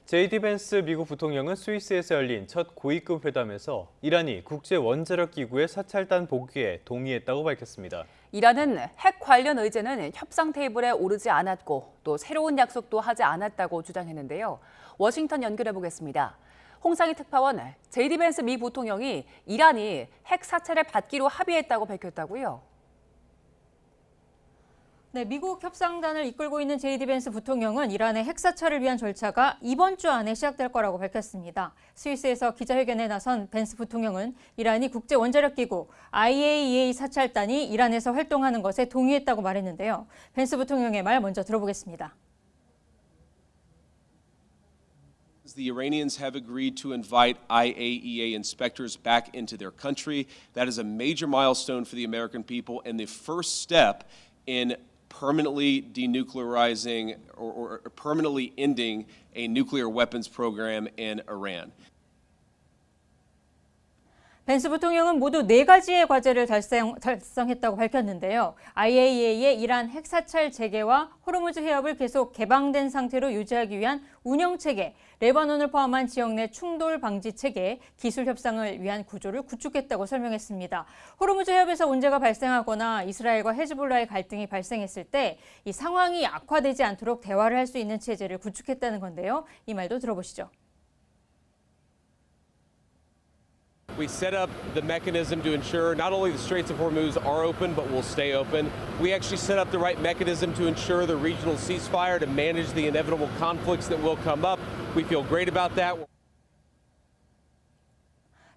JD 벤스 미국 부통령은 스위스에서 열린 첫 고위급 회담에서 이란이 국제원자력기구의 사찰단 복귀에 동의했다고 밝혔습니다. 이란은 핵 관련 의제는 협상 테이블에 오르지 않았고 또 새로운 약속도 하지 않았다고 주장했는데요. 워싱턴 연결해 보겠습니다. 홍상희 특파원, JD 벤스 미 부통령이 이란이 핵 사찰을 받기로 합의했다고 밝혔다고요? 네, 미국 협상단을 이끌고 있는 JD 벤스 부통령은 이란의 핵 사찰을 위한 절차가 이번 주 안에 시작될 거라고 밝혔습니다. 스위스에서 기자회견에 나선 벤스 부통령은 이란이 국제원자력기구 IAEA 사찰단이 이란에서 활동하는 것에 동의했다고 말했는데요. 벤스 부통령의 말 먼저 들어보겠습니다. The Iranians have agreed to invite IAEA inspectors back into their country. That is a major milestone for the American people and the first step in permanently denuclearizing or permanently ending a nuclear weapons program in Iran. 벤스 부통령은 모두 4가지의 과제를 달성했다고 밝혔는데요. IAEA의 이란 핵 사찰 재개와 호르무즈 해협을 계속 개방된 상태로 유지하기 위한 운영 체계, 레바논을 포함한 지역 내 충돌 방지 체계, 기술 협상을 위한 구조를 구축했다고 설명했습니다. 호르무즈 해협에서 문제가 발생하거나 이스라엘과 헤즈볼라의 갈등이 발생했을 때 이 상황이 악화되지 않도록 대화를 할 수 있는 체제를 구축했다는 건데요. 이 말도 들어보시죠. We set up the mechanism to ensure not only the Straits of Hormuz are open, but will stay open. We actually set up the right mechanism to ensure the regional ceasefire to manage the inevitable conflicts that will come up. We feel great about that.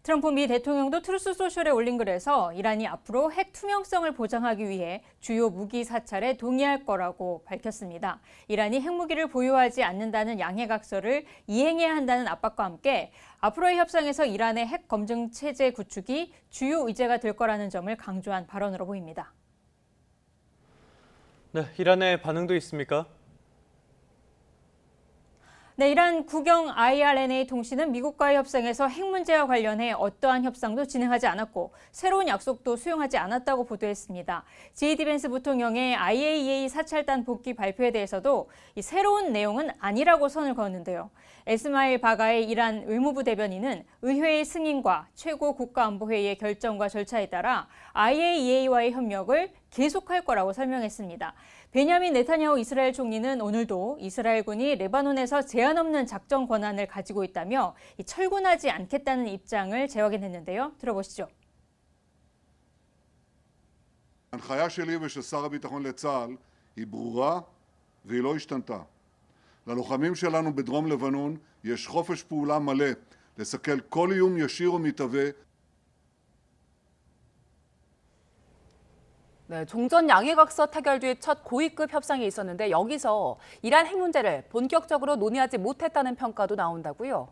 트럼프 미 대통령도 트루스 소셜에 올린 글에서 이란이 앞으로 핵 투명성을 보장하기 위해 주요 무기 사찰에 동의할 거라고 밝혔습니다. 이란이 핵무기를 보유하지 않는다는 양해각서를 이행해야 한다는 압박과 함께 앞으로의 협상에서 이란의 핵 검증 체제 구축이 주요 의제가 될 거라는 점을 강조한 발언으로 보입니다. 네, 이란의 반응도 있습니까? 네, 이란 국영 IRNA 통신은 미국과의 협상에서 핵 문제와 관련해 어떠한 협상도 진행하지 않았고 새로운 약속도 수용하지 않았다고 보도했습니다. JD 벤스 부통령의 IAEA 사찰단 복귀 발표에 대해서도 이 새로운 내용은 아니라고 선을 그었는데요. 에스마일 바가의 이란 의무부 대변인은 의회의 승인과 최고 국가안보회의의 결정과 절차에 따라 IAEA와의 협력을 계속할 거라고 설명했습니다. 베냐민 네타냐후 이스라엘 총리는 오늘도 이스라엘군이 레바논에서 제한 없는 작전 권한을 가지고 있다며 철군하지 않겠다는 입장을 재확인했는데요. 들어보시죠. ההנחיה שלי ושל שר הביטחון לצה"ל היא ברורה והיא לא השתנתה. ללוחמים שלנו בדרום לבנון יש חופש פעולה מלא לסכל כל איום ישיר ומתהווה. 네, 종전 양해각서 타결 뒤 첫 고위급 협상이 있었는데 여기서 이란 핵 문제를 본격적으로 논의하지 못했다는 평가도 나온다고요?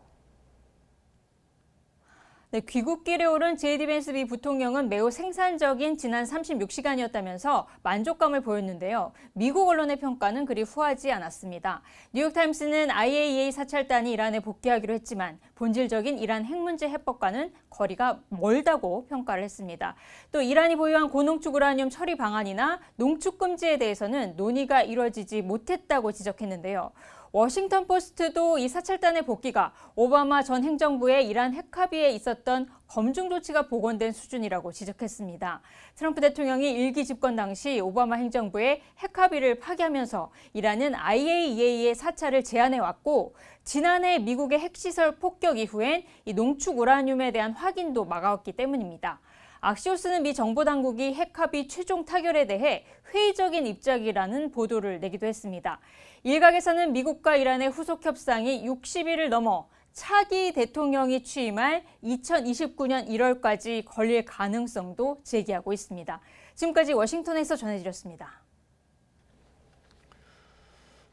네, 귀국길에 오른 JD 벤스 미 부통령은 매우 생산적인 지난 36시간이었다면서 만족감을 보였는데요. 미국 언론의 평가는 그리 후하지 않았습니다. 뉴욕타임스는 IAEA 사찰단이 이란에 복귀하기로 했지만 본질적인 이란 핵 문제 해법과는 거리가 멀다고 평가를 했습니다. 또 이란이 보유한 고농축 우라늄 처리 방안이나 농축 금지에 대해서는 논의가 이뤄지지 못했다고 지적했는데요. 워싱턴 포스트도 이 사찰단의 복귀가 오바마 전 행정부의 이란 핵 합의에 있었던 검증 조치가 복원된 수준이라고 지적했습니다. 트럼프 대통령이 일기 집권 당시 오바마 행정부의 핵 합의를 파기하면서 이란은 IAEA의 사찰을 제안해왔고 지난해 미국의 핵시설 폭격 이후엔 이 농축 우라늄에 대한 확인도 막아왔기 때문입니다. 악시오스는 미 정보당국이 핵 합의 최종 타결에 대해 회의적인 입장이라는 보도를 내기도 했습니다. 일각에서는 미국과 이란의 후속 협상이 60일을 넘어 차기 대통령이 취임할 2029년 1월까지 걸릴 가능성도 제기하고 있습니다. 지금까지 워싱턴에서 전해드렸습니다.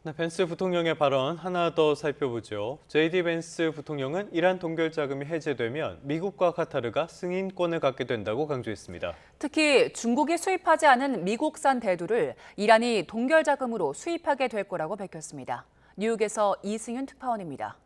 네, 벤스 부통령의 발언 하나 더 살펴보죠. JD 벤스 부통령은 이란 동결 자금이 해제되면 미국과 카타르가 승인권을 갖게 된다고 강조했습니다. 특히 중국이 수입하지 않은 미국산 대두를 이란이 동결 자금으로 수입하게 될 거라고 밝혔습니다. 뉴욕에서 이승윤 특파원입니다.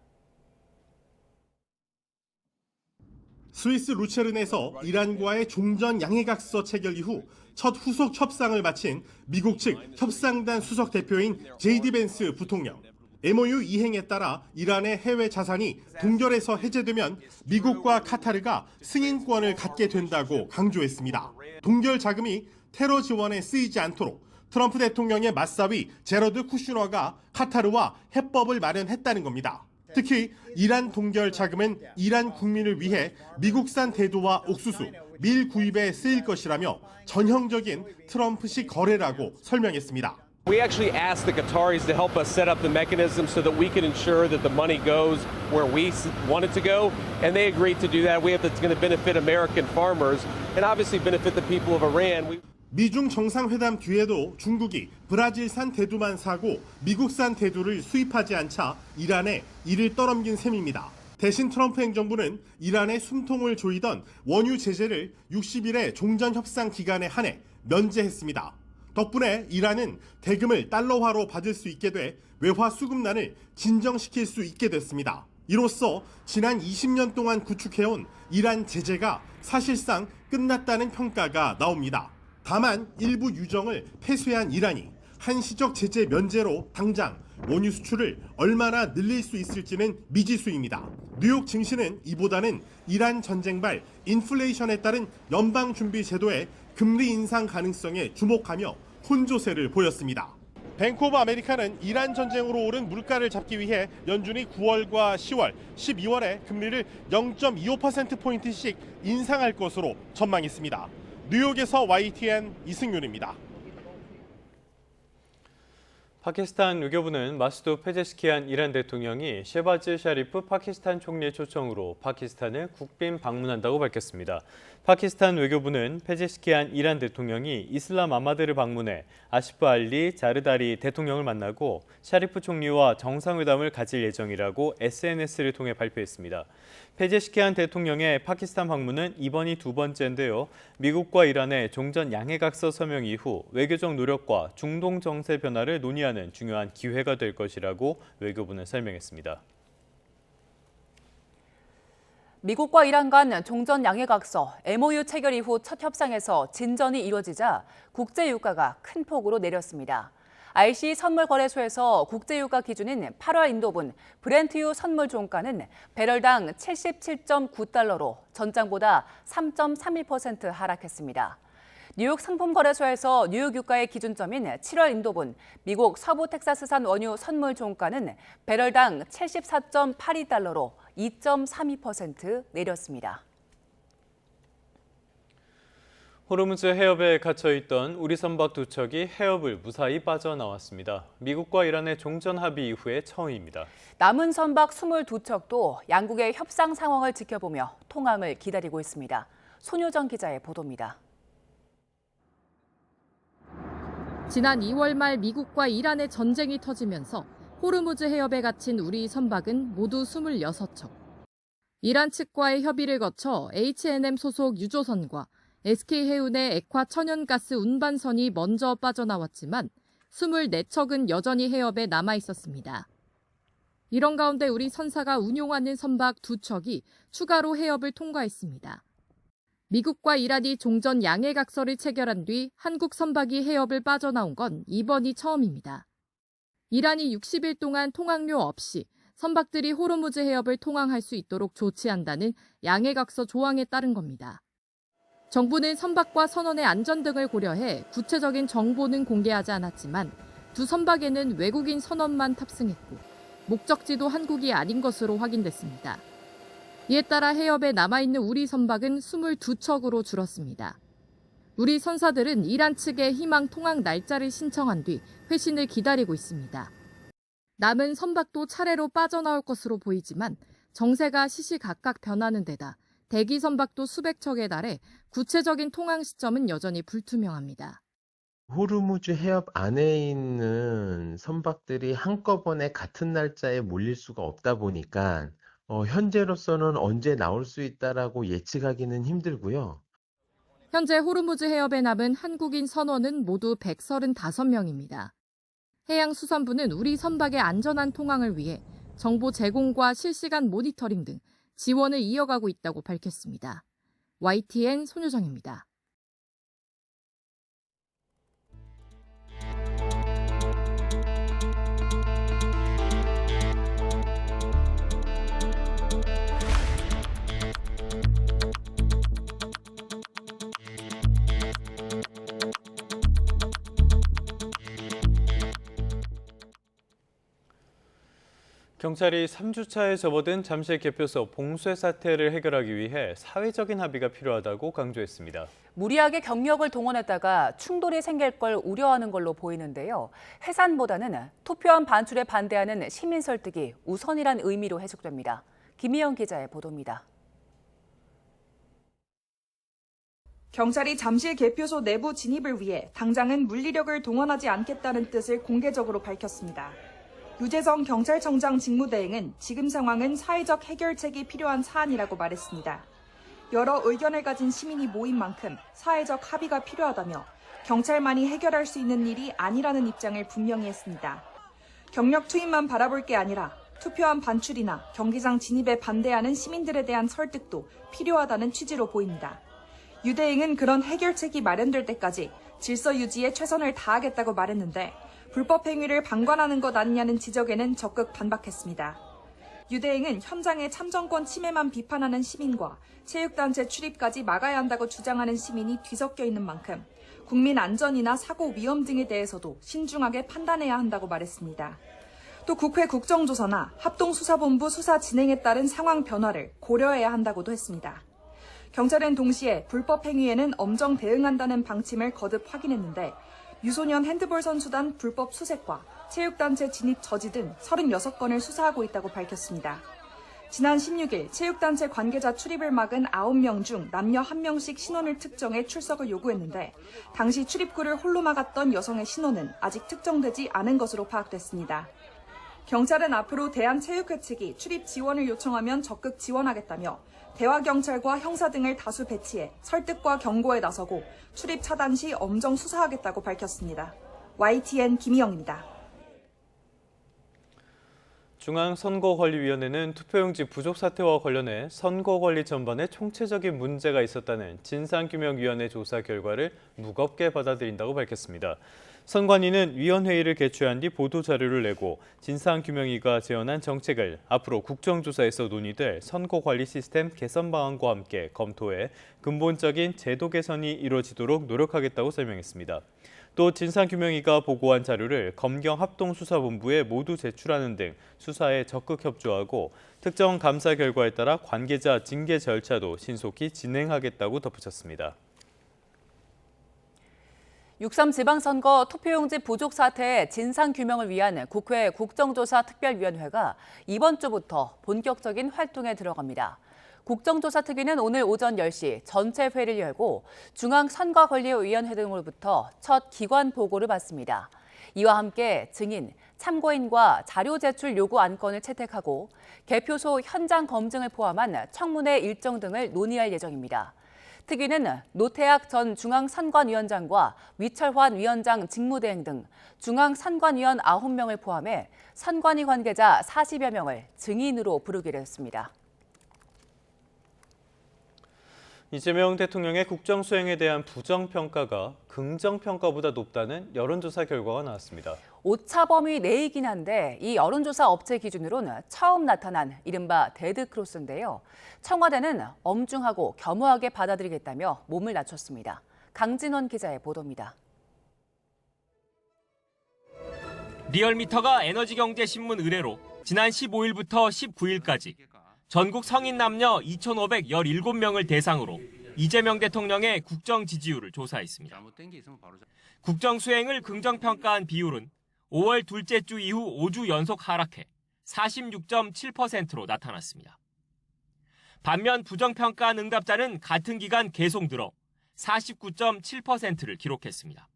스위스 루체른에서 이란과의 종전 양해각서 체결 이후 첫 후속 협상을 마친 미국 측 협상단 수석 대표인 JD 벤스 부통령. MOU 이행에 따라 이란의 해외 자산이 동결에서 해제되면 미국과 카타르가 승인권을 갖게 된다고 강조했습니다. 동결 자금이 테러 지원에 쓰이지 않도록 트럼프 대통령의 맞사위 제러드 쿠슈너가 카타르와 해법을 마련했다는 겁니다. 특히 이란 동결 자금은 이란 국민을 위해 미국산 대두와 옥수수, 밀 구입에 쓰일 것이라며 전형적인 트럼프식 거래라고 설명했습니다. We actually asked the Qataris to help us set up the mechanism so that we can ensure that the money goes where we want it to go, and they agreed to do that. We have that's going to benefit American farmers and obviously benefit the people of Iran. 미중 정상회담 뒤에도 중국이 브라질산 대두만 사고 미국산 대두를 수입하지 않자 이란에 이를 떠넘긴 셈입니다. 대신 트럼프 행정부는 이란의 숨통을 조이던 원유 제재를 60일의 종전협상 기간에 한해 면제했습니다. 덕분에 이란은 대금을 달러화로 받을 수 있게 돼 외화 수급난을 진정시킬 수 있게 됐습니다. 이로써 지난 20년 동안 구축해온 이란 제재가 사실상 끝났다는 평가가 나옵니다. 다만 일부 유정을 폐쇄한 이란이 한시적 제재 면제로 당장 원유 수출을 얼마나 늘릴 수 있을지는 미지수입니다. 뉴욕 증시는 이보다는 이란 전쟁발 인플레이션에 따른 연방준비 제도의 금리 인상 가능성에 주목하며 혼조세를 보였습니다. 뱅크 오브 아메리카는 이란 전쟁으로 오른 물가를 잡기 위해 연준이 9월과 10월, 12월에 금리를 0.25%포인트씩 인상할 것으로 전망했습니다. 뉴욕에서 YTN 이승윤입니다. 파키스탄 외교부는 마수드 페제시키안 이란 대통령이 셰바즈 샤리프 파키스탄 총리의 초청으로 파키스탄을 국빈 방문한다고 밝혔습니다. 파키스탄 외교부는 페제시키안 이란 대통령이 이슬람 아마드를 방문해 아시프 알리 자르다리 대통령을 만나고 샤리프 총리와 정상회담을 가질 예정이라고 SNS를 통해 발표했습니다. 페제시키안 대통령의 파키스탄 방문은 이번이 두 번째인데요. 미국과 이란의 종전 양해각서 서명 이후 외교적 노력과 중동 정세 변화를 논의하는 중요한 기회가 될 것이라고 외교부는 설명했습니다. 미국과 이란 간 종전 양해각서 MOU 체결 이후 첫 협상에서 진전이 이루어지자 국제유가가 큰 폭으로 내렸습니다. RC 선물거래소에서 국제유가 기준인 8월 인도분 브렌트유 선물 종가는 배럴당 77.9달러로 전장보다 3.32% 하락했습니다. 뉴욕 상품거래소에서 뉴욕 유가의 기준점인 7월 인도분 미국 서부 텍사스산 원유 선물 종가는 배럴당 74.82달러로 2.32% 내렸습니다. 호르무즈 해협에 갇혀있던 우리 선박 두 척이 해협을 무사히 빠져나왔습니다. 미국과 이란의 종전 합의 이후에 처음입니다. 남은 선박 22척도 양국의 협상 상황을 지켜보며 통항을 기다리고 있습니다. 손효정 기자의 보도입니다. 지난 2월 말 미국과 이란의 전쟁이 터지면서 호르무즈 해협에 갇힌 우리 선박은 모두 26척. 이란 측과의 협의를 거쳐 H&M 소속 유조선과 SK해운의 액화 천연가스 운반선이 먼저 빠져나왔지만 24척은 여전히 해협에 남아 있었습니다. 이런 가운데 우리 선사가 운용하는 선박 2척이 추가로 해협을 통과했습니다. 미국과 이란이 종전 양해각서를 체결한 뒤 한국 선박이 해협을 빠져나온 건 이번이 처음입니다. 이란이 60일 동안 통항료 없이 선박들이 호르무즈 해협을 통항할 수 있도록 조치한다는 양해각서 조항에 따른 겁니다. 정부는 선박과 선원의 안전 등을 고려해 구체적인 정보는 공개하지 않았지만 두 선박에는 외국인 선원만 탑승했고 목적지도 한국이 아닌 것으로 확인됐습니다. 이에 따라 해협에 남아있는 우리 선박은 22척으로 줄었습니다. 우리 선사들은 이란 측에 희망 통항 날짜를 신청한 뒤 회신을 기다리고 있습니다. 남은 선박도 차례로 빠져나올 것으로 보이지만 정세가 시시각각 변하는 데다 대기 선박도 수백 척에 달해 구체적인 통항 시점은 여전히 불투명합니다. 호르무즈 해협 안에 있는 선박들이 한꺼번에 같은 날짜에 몰릴 수가 없다 보니까 현재로서는 언제 나올 수 있다라고 예측하기는 힘들고요. 현재 호르무즈 해협에 남은 한국인 선원은 모두 135명입니다. 해양수산부는 우리 선박의 안전한 통항을 위해 정보 제공과 실시간 모니터링 등 지원을 이어가고 있다고 밝혔습니다. YTN 손효정입니다. 경찰이 3주차에 접어든 잠실 개표소 봉쇄 사태를 해결하기 위해 사회적인 합의가 필요하다고 강조했습니다. 무리하게 경력을 동원했다가 충돌이 생길 걸 우려하는 걸로 보이는데요. 해산보다는 투표함 반출에 반대하는 시민 설득이 우선이란 의미로 해석됩니다. 김희영 기자의 보도입니다. 경찰이 잠실 개표소 내부 진입을 위해 당장은 물리력을 동원하지 않겠다는 뜻을 공개적으로 밝혔습니다. 유재성 경찰청장 직무대행은 지금 상황은 사회적 해결책이 필요한 사안이라고 말했습니다. 여러 의견을 가진 시민이 모인 만큼 사회적 합의가 필요하다며 경찰만이 해결할 수 있는 일이 아니라는 입장을 분명히 했습니다. 경력 투입만 바라볼 게 아니라 투표함 반출이나 경기장 진입에 반대하는 시민들에 대한 설득도 필요하다는 취지로 보입니다. 유 대행은 그런 해결책이 마련될 때까지 질서 유지에 최선을 다하겠다고 말했는데 불법 행위를 방관하는 것 아니냐는 지적에는 적극 반박했습니다. 유 대행은 현장의 참정권 침해만 비판하는 시민과 체육단체 출입까지 막아야 한다고 주장하는 시민이 뒤섞여 있는 만큼 국민 안전이나 사고 위험 등에 대해서도 신중하게 판단해야 한다고 말했습니다. 또 국회 국정조사나 합동수사본부 수사 진행에 따른 상황 변화를 고려해야 한다고도 했습니다. 경찰은 동시에 불법 행위에는 엄정 대응한다는 방침을 거듭 확인했는데 유소년 핸드볼 선수단 불법 수색과 체육단체 진입 저지 등 36건을 수사하고 있다고 밝혔습니다. 지난 16일 체육단체 관계자 출입을 막은 9명 중 남녀 1명씩 신원을 특정해 출석을 요구했는데 당시 출입구를 홀로 막았던 여성의 신원은 아직 특정되지 않은 것으로 파악됐습니다. 경찰은 앞으로 대한체육회 측이 출입 지원을 요청하면 적극 지원하겠다며 대화경찰과 형사 등을 다수 배치해 설득과 경고에 나서고 출입 차단 시 엄정 수사하겠다고 밝혔습니다. YTN 김희영입니다. 중앙선거관리위원회는 투표용지 부족 사태와 관련해 선거관리 전반에 총체적인 문제가 있었다는 진상규명위원회 조사 결과를 무겁게 받아들인다고 밝혔습니다. 선관위는 위원회의를 개최한 뒤 보도자료를 내고 진상규명위가 제언한 정책을 앞으로 국정조사에서 논의될 선거관리 시스템 개선 방안과 함께 검토해 근본적인 제도 개선이 이루어지도록 노력하겠다고 설명했습니다. 또 진상규명위가 보고한 자료를 검경합동수사본부에 모두 제출하는 등 수사에 적극 협조하고 특정 감사 결과에 따라 관계자 징계 절차도 신속히 진행하겠다고 덧붙였습니다. 6.3 지방선거 투표용지 부족 사태의 진상규명을 위한 국회 국정조사 특별위원회가 이번 주부터 본격적인 활동에 들어갑니다. 국정조사 특위는 오늘 오전 10시 전체 회의를 열고 중앙선거관리위원회 등으로부터 첫 기관 보고를 받습니다. 이와 함께 증인, 참고인과 자료 제출 요구 안건을 채택하고 개표소 현장 검증을 포함한 청문회 일정 등을 논의할 예정입니다. 특위는 노태학 전 중앙선관위원장과 위철환 위원장 직무대행 등 중앙선관위원 9명을 포함해 선관위 관계자 40여 명을 증인으로 부르기로 했습니다. 이재명 대통령의 국정수행에 대한 부정평가가 긍정평가보다 높다는 여론조사 결과가 나왔습니다. 오차범위 내이긴 한데 이 여론조사 업체 기준으로는 처음 나타난 이른바 데드크로스인데요. 청와대는 엄중하고 겸허하게 받아들이겠다며 몸을 낮췄습니다. 강진원 기자의 보도입니다. 리얼미터가 에너지경제신문 의뢰로 지난 15일부터 19일까지 전국 성인 남녀 2,517명을 대상으로 이재명 대통령의 국정 지지율을 조사했습니다. 국정 수행을 긍정평가한 비율은 5월 둘째 주 이후 5주 연속 하락해 46.7%로 나타났습니다. 반면 부정평가한 응답자는 같은 기간 계속 늘어 49.7%를 기록했습니다.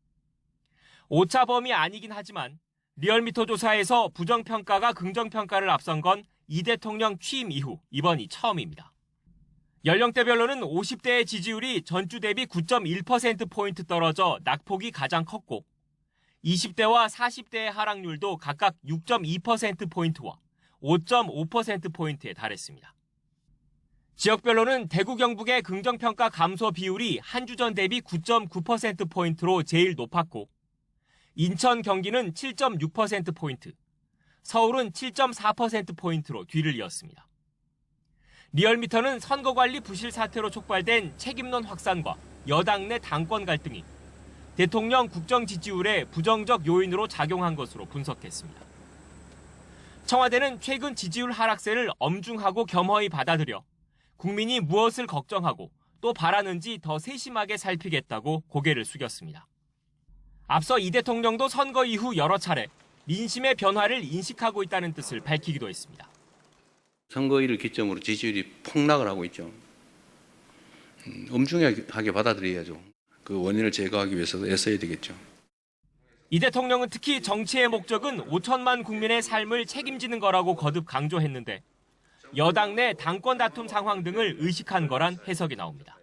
오차 범위 아니긴 하지만 리얼미터 조사에서 부정평가가 긍정평가를 앞선 건 이 대통령 취임 이후 이번이 처음입니다. 연령대별로는 50대의 지지율이 전주 대비 9.1%포인트 떨어져 낙폭이 가장 컸고 20대와 40대의 하락률도 각각 6.2%포인트와 5.5%포인트에 달했습니다. 지역별로는 대구 경북의 긍정평가 감소 비율이 한 주 전 대비 9.9%포인트로 제일 높았고 인천 경기는 7.6%포인트, 서울은 7.4%포인트로 뒤를 이었습니다. 리얼미터는 선거관리 부실 사태로 촉발된 책임론 확산과 여당 내 당권 갈등이 대통령 국정 지지율에 부정적 요인으로 작용한 것으로 분석했습니다. 청와대는 최근 지지율 하락세를 엄중하고 겸허히 받아들여 국민이 무엇을 걱정하고 또 바라는지 더 세심하게 살피겠다고 고개를 숙였습니다. 앞서 이 대통령도 선거 이후 여러 차례 민심의 변화를 인식하고 있다는 뜻을 밝히기도 했습니다. 선거일을 기점으로 지지율이 폭락을 하고 있죠. 엄중하게 받아들여야죠. 그 원인을 제거하기 위해서도 애써야 되겠죠. 이 대통령은 특히 정치의 목적은 5천만 국민의 삶을 책임지는 거라고 거듭 강조했는데 여당 내 당권 다툼 상황 등을 의식한 거란 해석이 나옵니다.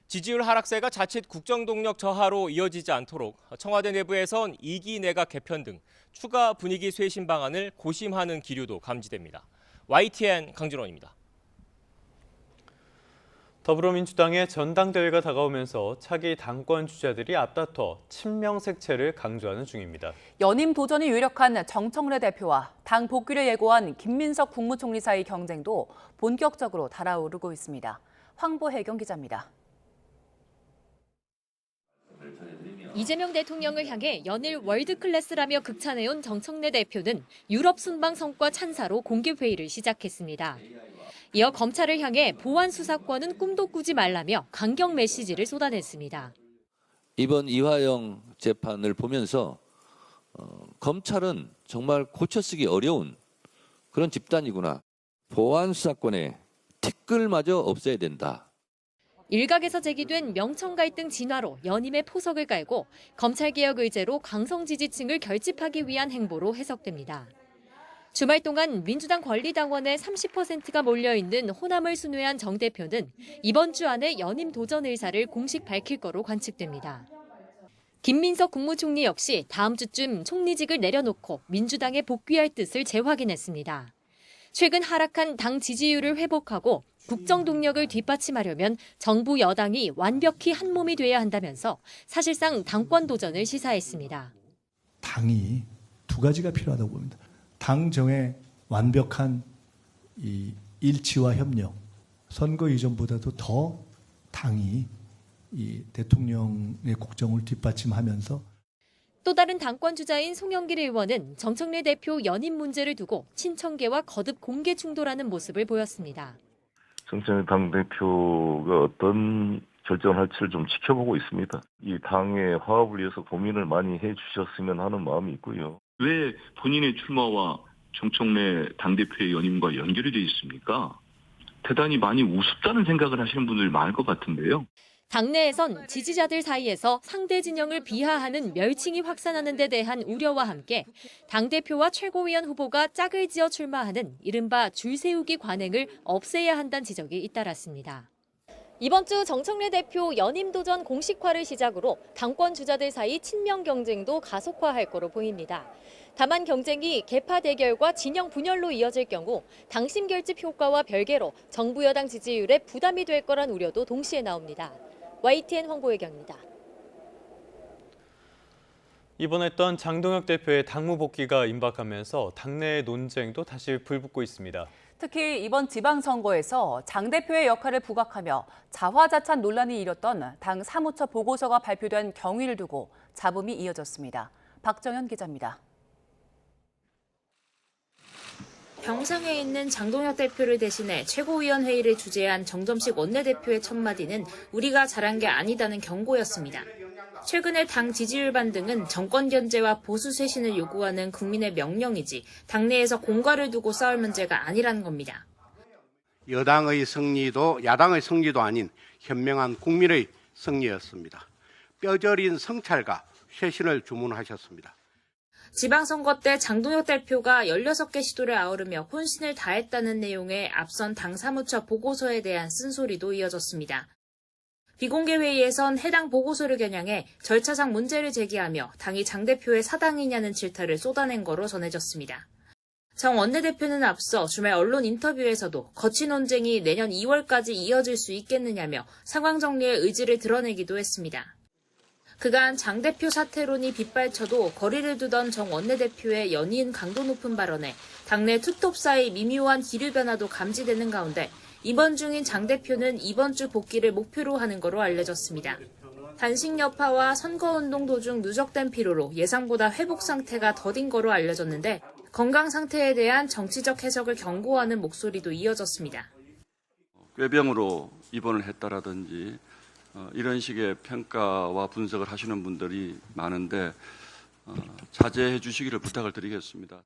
지지율 하락세가 자칫 국정 동력 저하로 이어지지 않도록 청와대 내부에선 2기 내각 개편 등 추가 분위기 쇄신 방안을 고심하는 기류도 감지됩니다. YTN 강준원입니다. 더불어민주당의 전당대회가 다가오면서 차기 당권 주자들이 앞다퉈 친명색채를 강조하는 중입니다. 연임 도전이 유력한 정청래 대표와 당 복귀를 예고한 김민석 국무총리 사이 경쟁도 본격적으로 달아오르고 있습니다. 황보혜경 기자입니다. 이재명 대통령을 향해 연일 월드클래스라며 극찬해온 정청래 대표는 유럽 순방 성과 찬사로 공개회의를 시작했습니다. 이어 검찰을 향해 보안 수사권은 꿈도 꾸지 말라며 강경 메시지를 쏟아냈습니다. 이번 이화영 재판을 보면서 검찰은 정말 고쳐쓰기 어려운 그런 집단이구나. 보안 수사권에 티끌마저 없애야 된다. 일각에서 제기된 명청 갈등 진화로 연임의 포석을 깔고 검찰개혁 의제로 강성 지지층을 결집하기 위한 행보로 해석됩니다. 주말 동안 민주당 권리당원의 30%가 몰려있는 호남을 순회한 정 대표는 이번 주 안에 연임 도전 의사를 공식 밝힐 거로 관측됩니다. 김민석 국무총리 역시 다음 주쯤 총리직을 내려놓고 민주당에 복귀할 뜻을 재확인했습니다. 최근 하락한 당 지지율을 회복하고 국정 동력을 뒷받침하려면 정부 여당이 완벽히 한 몸이 돼야 한다면서 사실상 당권 도전을 시사했습니다. 당이 두 가지가 필요하다고 봅니다. 당정의 완벽한 이 일치와 협력, 선거 이전보다도 더 당이 이 대통령의 국정을 뒷받침하면서 또 다른 당권 주자인 송영길 의원은 정청래 대표 연임 문제를 두고 친청계와 거듭 공개 충돌하는 모습을 보였습니다. 정청래 당대표가 어떤 결정을 할지를 좀 지켜보고 있습니다. 이 당의 화합을 위해서 고민을 많이 해주셨으면 하는 마음이 있고요. 왜 본인의 출마와 정청래 당대표의 연임과 연결이 돼 있습니까? 대단히 많이 우습다는 생각을 하시는 분들이 많을 것 같은데요. 당내에선 지지자들 사이에서 상대 진영을 비하하는 멸칭이 확산하는 데 대한 우려와 함께 당대표와 최고위원 후보가 짝을 지어 출마하는 이른바 줄 세우기 관행을 없애야 한다는 지적이 잇따랐습니다. 이번 주 정청래 대표 연임 도전 공식화를 시작으로 당권 주자들 사이 친명 경쟁도 가속화할 거로 보입니다. 다만 경쟁이 계파 대결과 진영 분열로 이어질 경우 당심 결집 효과와 별개로 정부 여당 지지율에 부담이 될 거란 우려도 동시에 나옵니다. YTN 황보혜경입니다. 입원했던 장동혁 대표의 당무 복귀가 임박하면서 당내의 논쟁도 다시 불붙고 있습니다. 특히 이번 지방선거에서 장 대표의 역할을 부각하며 자화자찬 논란이 일었던 당 사무처 보고서가 발표된 경위를 두고 잡음이 이어졌습니다. 박정현 기자입니다. 병상에 있는 장동혁 대표를 대신해 최고위원회의를 주재한 정점식 원내대표의 첫마디는 우리가 잘한 게 아니다는 경고였습니다. 최근의 당 지지율 반등은 정권 견제와 보수 쇄신을 요구하는 국민의 명령이지 당내에서 공과를 두고 싸울 문제가 아니라는 겁니다. 여당의 승리도 야당의 승리도 아닌 현명한 국민의 승리였습니다. 뼈저린 성찰과 쇄신을 주문하셨습니다. 지방선거 때 장동혁 대표가 16개 시도를 아우르며 혼신을 다했다는 내용의 앞선 당 사무처 보고서에 대한 쓴소리도 이어졌습니다. 비공개 회의에선 해당 보고서를 겨냥해 절차상 문제를 제기하며 당이 장 대표의 사당이냐는 질타를 쏟아낸 거로 전해졌습니다. 정 원내대표는 앞서 주말 언론 인터뷰에서도 거친 논쟁이 내년 2월까지 이어질 수 있겠느냐며 상황 정리의 의지를 드러내기도 했습니다. 그간 장 대표 사퇴론이 빗발쳐도 거리를 두던 정 원내대표의 연이은 강도 높은 발언에 당내 투톱 사이 미묘한 기류 변화도 감지되는 가운데 입원 중인 장 대표는 이번 주 복귀를 목표로 하는 거로 알려졌습니다. 단식 여파와 선거운동 도중 누적된 피로로 예상보다 회복 상태가 더딘 거로 알려졌는데 건강 상태에 대한 정치적 해석을 경고하는 목소리도 이어졌습니다. 꾀병으로 입원을 했다라든지 이런 식의 평가와 분석을 하시는 분들이 많은데 자제해 주시기를 부탁을 드리겠습니다.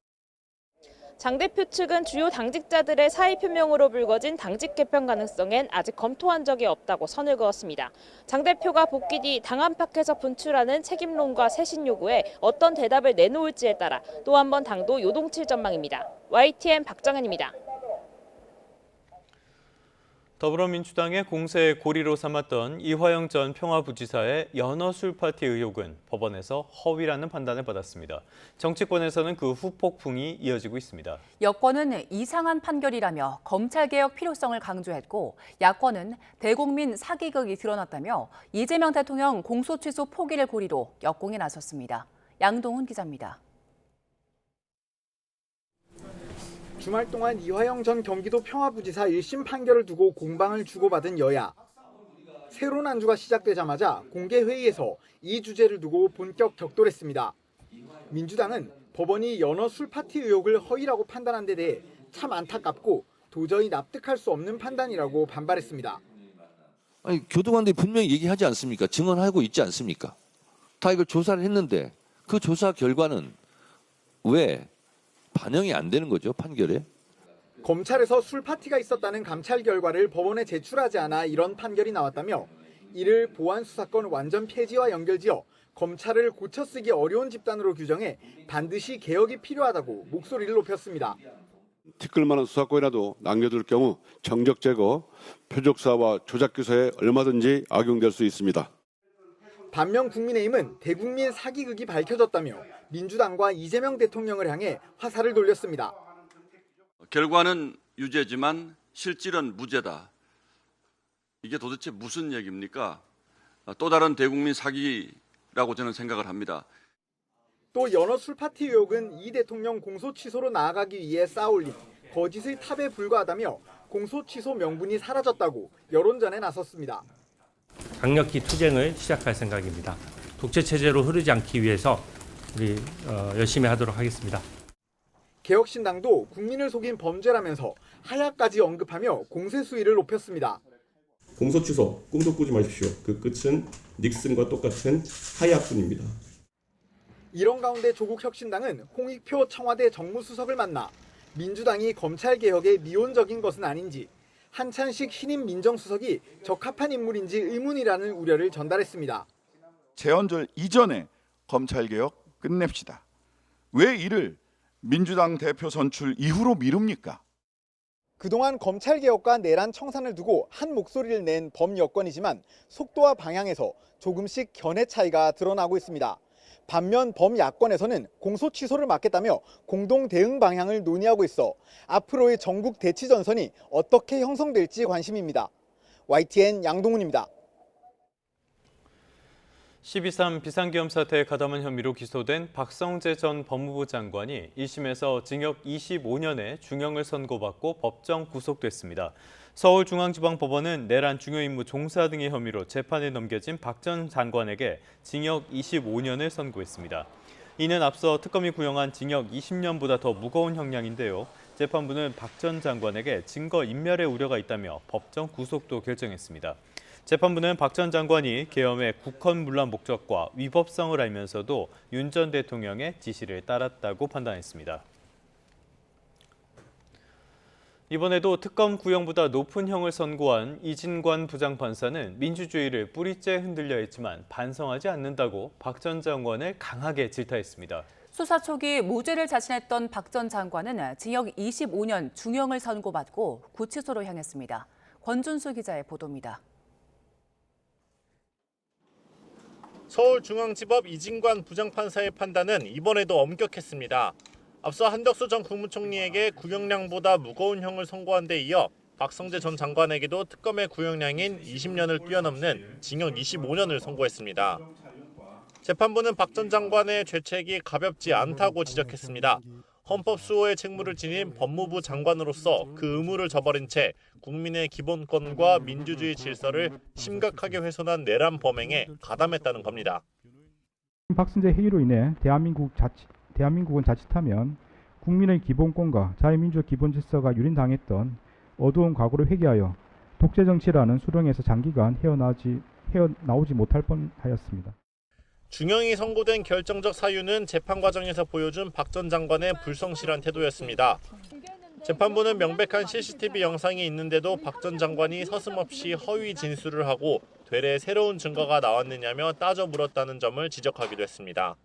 장 대표 측은 주요 당직자들의 사의 표명으로 불거진 당직 개편 가능성엔 아직 검토한 적이 없다고 선을 그었습니다. 장 대표가 복귀 뒤 당 안팎에서 분출하는 책임론과 쇄신 요구에 어떤 대답을 내놓을지에 따라 또 한 번 당도 요동칠 전망입니다. YTN 박정현입니다. 더불어민주당의 공세의 고리로 삼았던 이화영 전 평화부지사의 연어 술 파티 의혹은 법원에서 허위라는 판단을 받았습니다. 정치권에서는 그 후폭풍이 이어지고 있습니다. 여권은 이상한 판결이라며 검찰개혁 필요성을 강조했고 야권은 대국민 사기극이 드러났다며 이재명 대통령 공소취소 포기를 고리로 역공에 나섰습니다. 양동훈 기자입니다. 주말 동안 이화영 전 경기도 평화부지사 1심 판결을 두고 공방을 주고받은 여야. 새로운 안주가 시작되자마자 공개회의에서 이 주제를 두고 본격 격돌했습니다. 민주당은 법원이 연어 술 파티 의혹을 허위라고 판단한 데 대해 참 안타깝고 도저히 납득할 수 없는 판단이라고 반발했습니다. 아니, 교도관들이 분명히 얘기하지 않습니까? 증언하고 있지 않습니까? 다 이걸 조사를 했는데 그 조사 결과는 왜 반영이 안 되는 거죠, 판결에? 검찰에서 술 파티가 있었다는 감찰 결과를 법원에 제출하지 않아 이런 판결이 나왔다며 이를 보안 수사권 완전 폐지와 연결지어 검찰을 고쳐쓰기 어려운 집단으로 규정해 반드시 개혁이 필요하다고 목소리를 높였습니다. 티끌만한 수사권이라도 남겨둘 경우 정적 제거, 표적사와 조작 기소에 얼마든지 악용될 수 있습니다. 반면 국민의힘은 대국민 사기극이 밝혀졌다며 민주당과 이재명 대통령을 향해 화살을 돌렸습니다. 결과는 유죄지만 실질은 무죄다. 이게 도대체 무슨 얘기입니까? 또 다른 대국민 사기라고 저는 생각을 합니다. 또 연어 술 파티 의혹은 이 대통령 공소 취소로 나아가기 위해 쌓아올린 거짓의 탑에 불과하다며 공소 취소 명분이 사라졌다고 여론전에 나섰습니다. 강력히 투쟁을 시작할 생각입니다. 독재 체제로 흐르지 않기 위해서 우리 열심히 하도록 하겠습니다. 개혁신당도 국민을 속인 범죄라면서 하야까지 언급하며 공세 수위를 높였습니다. 공소 취소 꿈도 꾸지 마십시오. 그 끝은 닉슨과 똑같은 하야뿐입니다. 이런 가운데 조국 혁신당은 홍익표 청와대 정무수석을 만나 민주당이 검찰개혁에 미온적인 것은 아닌지 한찬식 신임 민정수석이 적합한 인물인지 의문이라는 우려를 전달했습니다. 재헌절 이전에 검찰개혁 끝냅시다. 왜 이를 민주당 대표 선출 이후로 미룹니까? 그동안 검찰개혁과 내란 청산을 두고 한 목소리를 낸 범여권이지만 속도와 방향에서 조금씩 견해 차이가 드러나고 있습니다. 반면 범야권에서는 공소 취소를 막겠다며 공동 대응 방향을 논의하고 있어 앞으로의 전국 대치 전선이 어떻게 형성될지 관심입니다. YTN 양동훈입니다. 12.3 비상계엄 사태에 가담한 혐의로 기소된 박성재 전 법무부 장관이 1심에서 징역 25년의 중형을 선고받고 법정 구속됐습니다. 서울중앙지방법원은 내란 중요임무 종사 등의 혐의로 재판에 넘겨진 박 전 장관에게 징역 25년을 선고했습니다. 이는 앞서 특검이 구형한 징역 20년보다 더 무거운 형량인데요. 재판부는 박 전 장관에게 증거 인멸의 우려가 있다며 법정 구속도 결정했습니다. 재판부는 박 전 장관이 계엄의 국헌문란 목적과 위법성을 알면서도 윤 전 대통령의 지시를 따랐다고 판단했습니다. 이번에도 특검 구형보다 높은 형을 선고한 이진관 부장판사는 민주주의를 뿌리째 흔들려 했지만 반성하지 않는다고 박 전 장관을 강하게 질타했습니다. 수사 초기 무죄를 자신했던 박 전 장관은 징역 25년 중형을 선고받고 구치소로 향했습니다. 권준수 기자의 보도입니다. 서울중앙지법 이진관 부장판사의 판단은 이번에도 엄격했습니다. 앞서 한덕수 전 국무총리에게 구형량보다 무거운 형을 선고한 데 이어 박성재 전 장관에게도 특검의 구형량인 20년을 뛰어넘는 징역 25년을 선고했습니다. 재판부는 박 전 장관의 죄책이 가볍지 않다고 지적했습니다. 헌법 수호의 책무를 지닌 법무부 장관으로서 그 의무를 저버린 채 국민의 기본권과 민주주의 질서를 심각하게 훼손한 내란 범행에 가담했다는 겁니다. 박성재 회의로 인해 대한민국은 자칫하면 국민의 기본권과 자유민주적 기본질서가 유린당했던 어두운 과거를 회개하여 독재 정치라는 수렁에서 장기간 헤어나오지 못할 뻔하였습니다. 중형이 선고된 결정적 사유는 재판 과정에서 보여준 박 전 장관의 불성실한 태도였습니다. 재판부는 명백한 CCTV 영상이 있는데도 박 전 장관이 서슴없이 허위 진술을 하고 되레 새로운 증거가 나왔느냐며 따져 물었다는 점을 지적하기도 했습니다.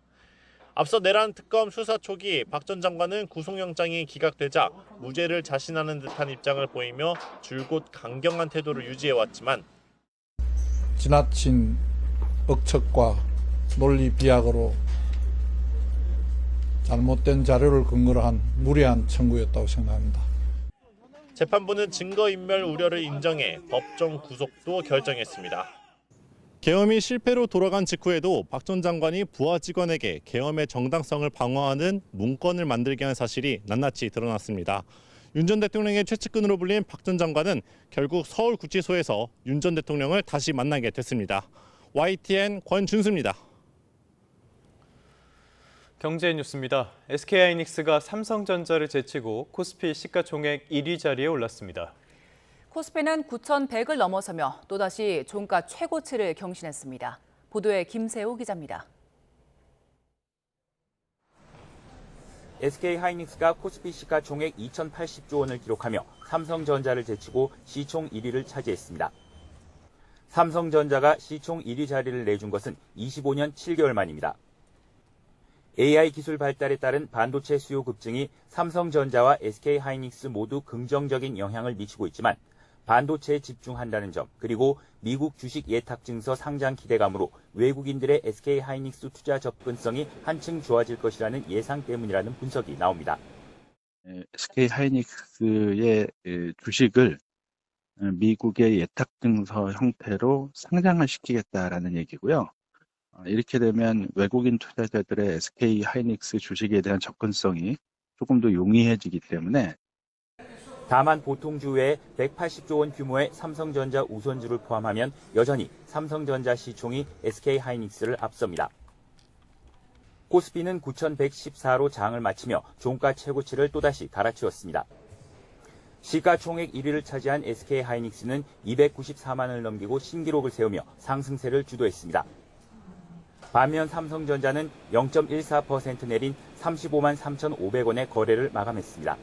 앞서 내란 특검 수사 초기 박 전 장관은 구속영장이 기각되자 무죄를 자신하는 듯한 입장을 보이며 줄곧 강경한 태도를 유지해왔지만 지나친 억측과 논리 비약으로 잘못된 자료를 근거로 한 무리한 청구였다고 생각합니다. 재판부는 증거인멸 우려를 인정해 법정 구속도 결정했습니다. 계엄이 실패로 돌아간 직후에도 박 전 장관이 부하 직원에게 계엄의 정당성을 방어하는 문건을 만들게 한 사실이 낱낱이 드러났습니다. 윤 전 대통령의 최측근으로 불린 박 전 장관은 결국 서울구치소에서 윤 전 대통령을 다시 만나게 됐습니다. YTN 권준수입니다. 경제 뉴스입니다. SK하이닉스가 삼성전자를 제치고 코스피 시가총액 1위 자리에 올랐습니다. 코스피는 9,100을 넘어서며 또다시 종가 최고치를 경신했습니다. 보도에 김세호 기자입니다. SK하이닉스가 코스피 시가총액 2,080조 원을 기록하며 삼성전자를 제치고 시총 1위를 차지했습니다. 삼성전자가 시총 1위 자리를 내준 것은 25년 7개월 만입니다. AI 기술 발달에 따른 반도체 수요 급증이 삼성전자와 SK하이닉스 모두 긍정적인 영향을 미치고 있지만 반도체에 집중한다는 점, 그리고 미국 주식 예탁 증서 상장 기대감으로 외국인들의 SK하이닉스 투자 접근성이 한층 좋아질 것이라는 예상 때문이라는 분석이 나옵니다. SK하이닉스의 주식을 미국의 예탁 증서 형태로 상장을 시키겠다라는 얘기고요. 이렇게 되면 외국인 투자자들의 SK하이닉스 주식에 대한 접근성이 조금 더 용이해지기 때문에 다만 보통주 외에 180조 원 규모의 삼성전자 우선주를 포함하면 여전히 삼성전자 시총이 SK하이닉스를 앞섭니다. 코스피는 9,114로 장을 마치며 종가 최고치를 또다시 갈아치웠습니다. 시가총액 1위를 차지한 SK하이닉스는 294만 원을 넘기고 신기록을 세우며 상승세를 주도했습니다. 반면 삼성전자는 0.14% 내린 35만 3,500원의 거래를 마감했습니다.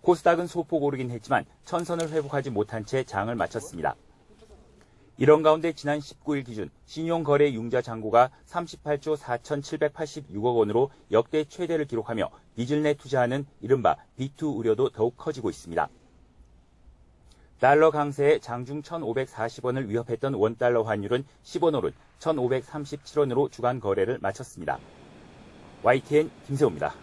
코스닥은 소폭 오르긴 했지만 천선을 회복하지 못한 채 장을 마쳤습니다. 이런 가운데 지난 19일 기준 신용거래 융자 잔고가 38조 4,786억 원으로 역대 최대를 기록하며 빚을 내 투자하는 이른바 B2 우려도 더욱 커지고 있습니다. 달러 강세에 장중 1,540원을 위협했던 원달러 환율은 10원 오른 1,537원으로 주간 거래를 마쳤습니다. YTN 김세호입니다.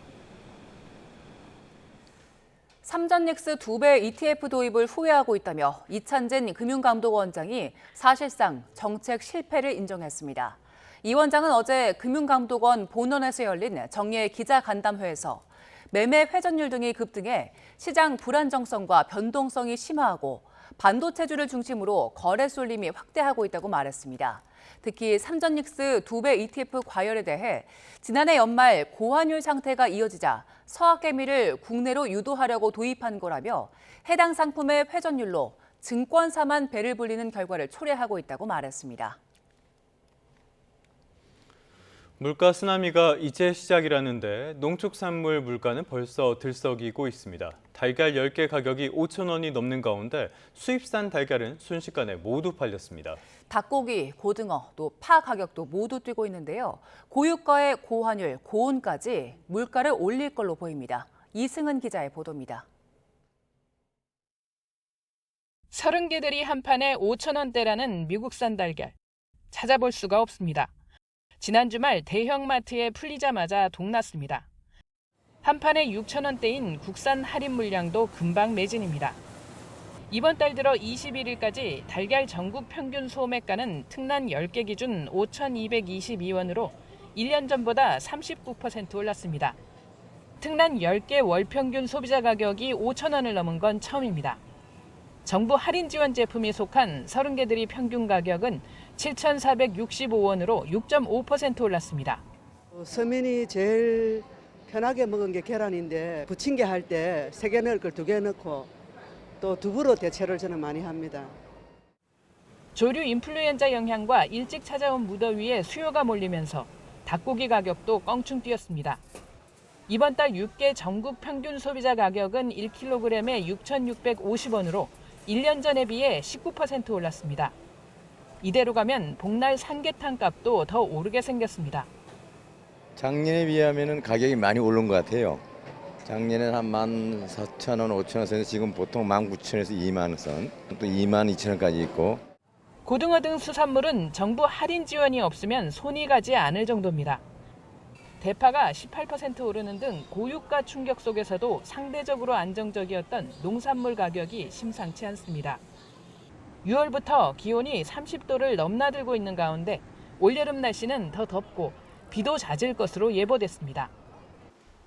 삼전닉스 2배 ETF 도입을 후회하고 있다며 이찬진 금융감독원장이 사실상 정책 실패를 인정했습니다. 이 원장은 어제 금융감독원 본원에서 열린 정례 기자간담회에서 매매 회전율 등이 급등해 시장 불안정성과 변동성이 심화하고 반도체주를 중심으로 거래 쏠림이 확대하고 있다고 말했습니다. 특히 삼전닉스 2배 ETF 과열에 대해 지난해 연말 고환율 상태가 이어지자 서학개미를 국내로 유도하려고 도입한 거라며 해당 상품의 회전율로 증권사만 배를 불리는 결과를 초래하고 있다고 말했습니다. 물가 쓰나미가 이제 시작이라는데 농축산물 물가는 벌써 들썩이고 있습니다. 달걀 10개 가격이 5,000원이 넘는 가운데 수입산 달걀은 순식간에 모두 팔렸습니다. 닭고기, 고등어, 또 파 가격도 모두 뛰고 있는데요. 고유가의 고환율, 고온까지 물가를 올릴 걸로 보입니다. 이승은 기자의 보도입니다. 30개들이 한 판에 5,000원대라는 미국산 달걀. 찾아볼 수가 없습니다. 지난 주말 대형마트에 풀리자마자 동났습니다. 한 판에 6,000원대인 국산 할인 물량도 금방 매진입니다. 이번 달 들어 21일까지 달걀 전국 평균 소매가는 특란 10개 기준 5,222원으로 1년 전보다 39% 올랐습니다. 특란 10개 월 평균 소비자 가격이 5,000원을 넘은 건 처음입니다. 정부 할인 지원 제품이 속한 30개들이 평균 가격은 7,465원으로 6.5% 올랐습니다. 서민이 제일 편하게 먹은 게 계란인데 부침개 할 때 3개 넣을 걸 2개 넣고 또 두부로 대체를 저는 많이 합니다. 조류 인플루엔자 영향과 일찍 찾아온 무더위에 수요가 몰리면서 닭고기 가격도 껑충 뛰었습니다. 이번 달 육개 전국 평균 소비자 가격은 1kg에 6,650원으로 1년 전에 비해 19% 올랐습니다. 이대로 가면 복날 삼계탕 값도 더 오르게 생겼습니다. 작년에 비하면 가격이 많이 오른 것 같아요. 작년에는 한 14,000원, 5,000원 선에서 지금 보통 19,000원에서 2만 원 선, 또 22,000원까지 있고. 고등어 등 수산물은 정부 할인 지원이 없으면 손이 가지 않을 정도입니다. 대파가 18% 오르는 등 고유가 충격 속에서도 상대적으로 안정적이었던 농산물 가격이 심상치 않습니다. 6월부터 기온이 30도를 넘나들고 있는 가운데 올여름 날씨는 더 덥고 비도 잦을 것으로 예보됐습니다.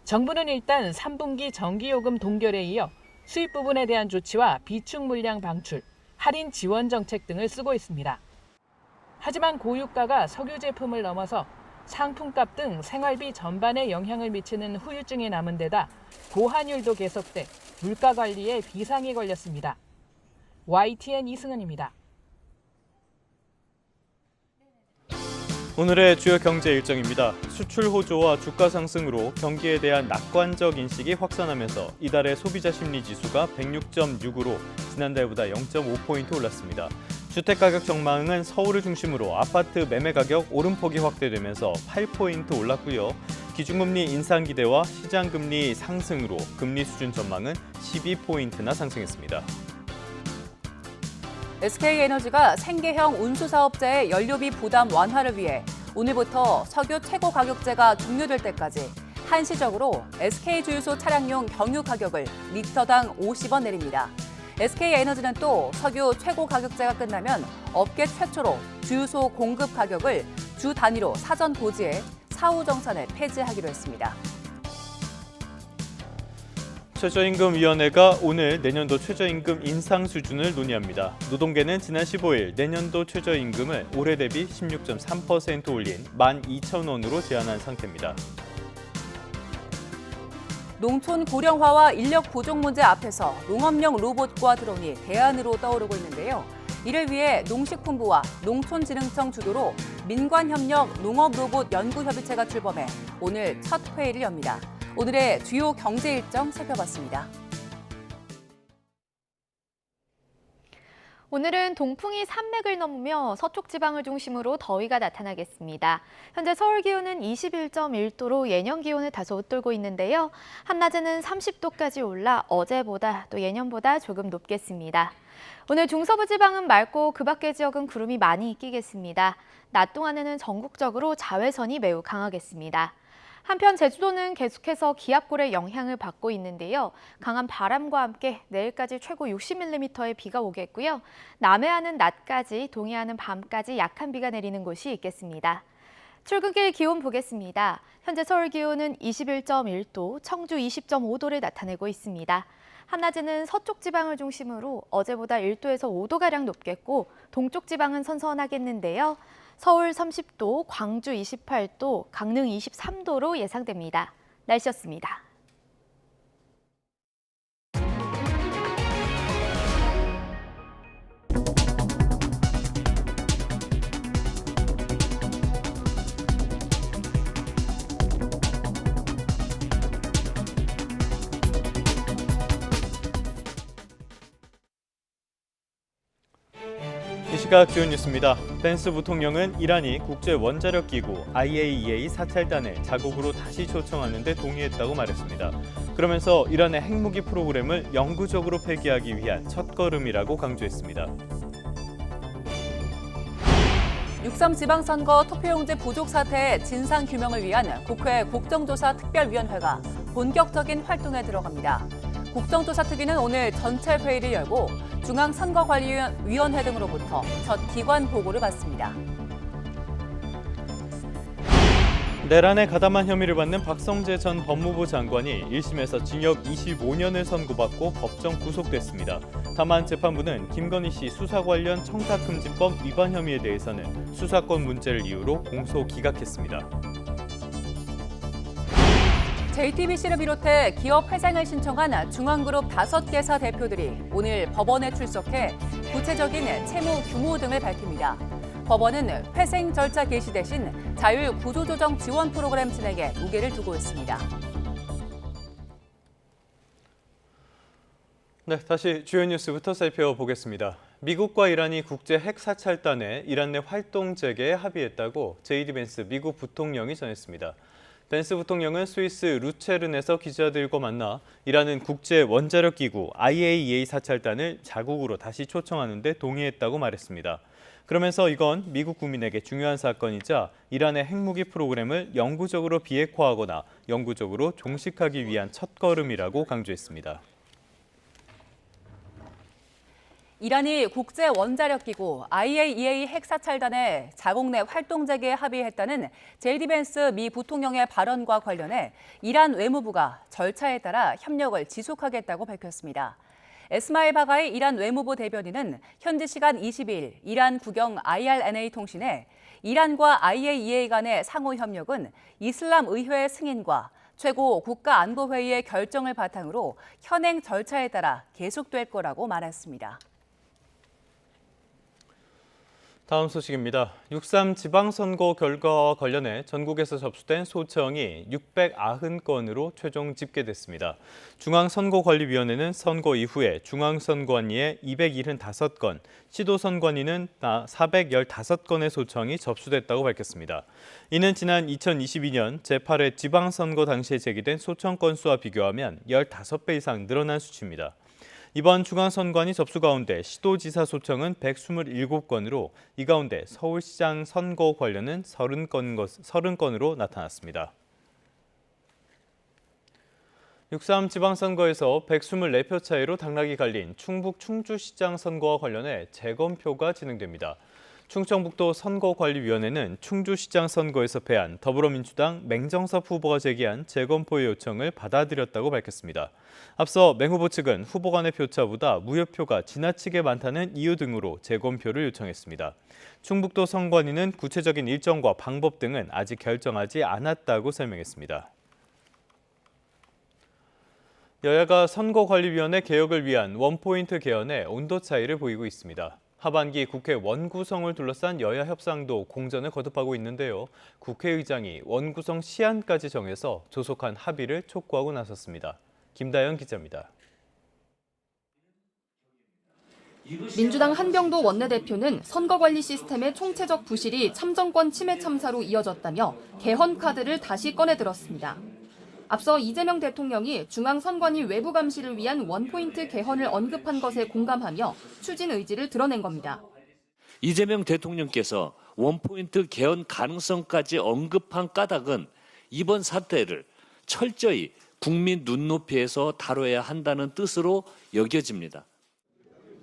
정부는 일단 3분기 전기요금 동결에 이어 수입 부분에 대한 조치와 비축 물량 방출, 할인 지원 정책 등을 쓰고 있습니다. 하지만 고유가가 석유 제품을 넘어서 상품값 등 생활비 전반에 영향을 미치는 후유증이 남은 데다 고환율도 계속돼 물가 관리에 비상이 걸렸습니다. YTN 이승은입니다. 오늘의 주요 경제 일정입니다. 수출 호조와 주가 상승으로 경기에 대한 낙관적 인식이 확산하면서 이달의 소비자 심리 지수가 106.6으로 지난달보다 0.5포인트 올랐습니다. 주택가격 전망은 서울을 중심으로 아파트 매매 가격 오름폭이 확대되면서 8포인트 올랐고요. 기준금리 인상 기대와 시장금리 상승으로 금리 수준 전망은 12포인트나 상승했습니다. SK에너지가 생계형 운수사업자의 연료비 부담 완화를 위해 오늘부터 석유 최고 가격제가 종료될 때까지 한시적으로 SK주유소 차량용 경유 가격을 리터당 50원 내립니다. SK에너지는 또 석유 최고 가격제가 끝나면 업계 최초로 주유소 공급 가격을 주 단위로 사전 고지해 사후정산을 폐지하기로 했습니다. 최저임금위원회가 오늘 내년도 최저임금 인상 수준을 논의합니다. 노동계는 지난 15일 내년도 최저임금을 올해 대비 16.3% 올린 12,000원으로 제한한 상태입니다. 농촌 고령화와 인력 부족 문제 앞에서 농업용 로봇과 드론이 대안으로 떠오르고 있는데요. 이를 위해 농식품부와 농촌진흥청 주도로 민관협력 농업로봇 연구협의체가 출범해 오늘 첫 회의를 엽니다. 오늘의 주요 경제 일정 살펴봤습니다. 오늘은 동풍이 산맥을 넘으며 서쪽 지방을 중심으로 더위가 나타나겠습니다. 현재 서울 기온은 21.1도로 예년 기온을 다소 웃돌고 있는데요. 한낮에는 30도까지 올라 어제보다 또 예년보다 조금 높겠습니다. 오늘 중서부 지방은 맑고 그 밖의 지역은 구름이 많이 끼겠습니다. 낮 동안에는 전국적으로 자외선이 매우 강하겠습니다. 한편 제주도는 계속해서 기압골의 영향을 받고 있는데요. 강한 바람과 함께 내일까지 최고 60mm의 비가 오겠고요. 남해안은 낮까지, 동해안은 밤까지 약한 비가 내리는 곳이 있겠습니다. 출근길 기온 보겠습니다. 현재 서울 기온은 21.1도, 청주 20.5도를 나타내고 있습니다. 한낮에는 서쪽 지방을 중심으로 어제보다 1도에서 5도가량 높겠고 동쪽 지방은 선선하겠는데요. 서울 30도, 광주 28도, 강릉 23도로 예상됩니다. 날씨였습니다. 이 시각 주요 뉴스입니다. 펜스 부통령은 이란이 국제원자력기구 IAEA 사찰단을 자국으로 다시 초청하는 데 동의했다고 말했습니다. 그러면서 이란의 핵무기 프로그램을 영구적으로 폐기하기 위한 첫걸음이라고 강조했습니다. 6.3 지방선거 투표용지 부족 사태의 진상규명을 위한 국회 국정조사 특별위원회가 본격적인 활동에 들어갑니다. 국정조사 특위는 오늘 전체 회의를 열고 중앙선거관리위원회 등으로부터 첫 기관 보고를 받습니다. 내란에 가담한 혐의를 받는 박성재 전 법무부 장관이 1심에서 징역 25년을 선고받고 법정 구속됐습니다. 다만 재판부는 김건희 씨 수사 관련 청탁금지법 위반 혐의에 대해서는 수사권 문제를 이유로 공소 기각했습니다. JTBC를 비롯해 기업 회생을 신청한 중앙그룹 5개사 대표들이 오늘 법원에 출석해 구체적인 채무 규모 등을 밝힙니다. 법원은 회생 절차 개시 대신 자율 구조조정 지원 프로그램 진행에 무게를 두고 있습니다. 네, 다시 주요 뉴스부터 살펴보겠습니다. 미국과 이란이 국제 핵 사찰단에 이란 내 활동 재개에 합의했다고 제이디 벤스 미국 부통령이 전했습니다. 벤스 부통령은 스위스 루체른에서 기자들과 만나 이란은 국제 원자력 기구 IAEA 사찰단을 자국으로 다시 초청하는 데 동의했다고 말했습니다. 그러면서 이건 미국 국민에게 중요한 사건이자 이란의 핵무기 프로그램을 영구적으로 비핵화하거나 영구적으로 종식하기 위한 첫걸음이라고 강조했습니다. 이란이 국제 원자력 기구 IAEA 핵 사찰단의 자국 내 활동 재개에 합의했다는 제이디 벤스 미 부통령의 발언과 관련해 이란 외무부가 절차에 따라 협력을 지속하겠다고 밝혔습니다. 에스마일 바가이 이란 외무부 대변인은 현지 시간 22일 이란 국영 IRNA 통신에 이란과 IAEA 간의 상호 협력은 이슬람 의회 승인과 최고 국가안보회의의 결정을 바탕으로 현행 절차에 따라 계속될 거라고 말했습니다. 다음 소식입니다. 6.3 지방선거 결과와 관련해 전국에서 접수된 소청이 690건으로 최종 집계됐습니다. 중앙선거관리위원회는 선거 이후에 중앙선관위에 275건, 시도선관위는 415건의 소청이 접수됐다고 밝혔습니다. 이는 지난 2022년 제8회 지방선거 당시에 제기된 소청 건수와 비교하면 15배 이상 늘어난 수치입니다. 이번 중앙선관위 접수 가운데 시도지사 소청은 127건으로 이 가운데 서울시장 선거 관련은 30건으로 나타났습니다. 6.3 지방선거에서 124표 차이로 당락이 갈린 충북 충주시장 선거와 관련해 재검표가 진행됩니다. 충청북도 선거관리위원회는 충주시장 선거에서 패한 더불어민주당 맹정섭 후보가 제기한 재검표의 요청을 받아들였다고 밝혔습니다. 앞서 맹 후보 측은 후보 간의 표차보다 무효표가 지나치게 많다는 이유 등으로 재검표를 요청했습니다. 충북도 선관위는 구체적인 일정과 방법 등은 아직 결정하지 않았다고 설명했습니다. 여야가 선거관리위원회 개혁을 위한 원포인트 개헌에 온도 차이를 보이고 있습니다. 하반기 국회 원구성을 둘러싼 여야 협상도 공전을 거듭하고 있는데요. 국회의장이 원구성 시한까지 정해서 조속한 합의를 촉구하고 나섰습니다. 김다연 기자입니다. 민주당 한병도 원내대표는 선거관리 시스템의 총체적 부실이 참정권 침해 참사로 이어졌다며 개헌 카드를 다시 꺼내들었습니다. 앞서 이재명 대통령이 중앙선관위 외부 감시를 위한 원포인트 개헌을 언급한 것에 공감하며 추진 의지를 드러낸 겁니다. 이재명 대통령께서 원포인트 개헌 가능성까지 언급한 까닭은 이번 사태를 철저히 국민 눈높이에서 다뤄야 한다는 뜻으로 여겨집니다.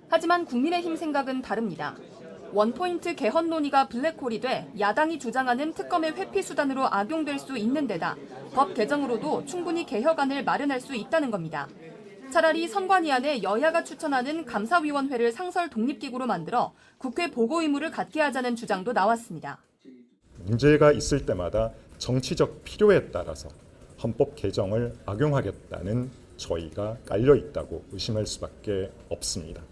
하지만 국민의힘 생각은 다릅니다. 원포인트 개헌 논의가 블랙홀이 돼 야당이 주장하는 특검의 회피 수단으로 악용될 수 있는 데다 법 개정으로도 충분히 개혁안을 마련할 수 있다는 겁니다. 차라리 선관위 안에 여야가 추천하는 감사위원회를 상설 독립기구로 만들어 국회 보고 의무를 갖게 하자는 주장도 나왔습니다. 문제가 있을 때마다 정치적 필요에 따라서 헌법 개정을 악용하겠다는 저희가 깔려 있다고 의심할 수밖에 없습니다.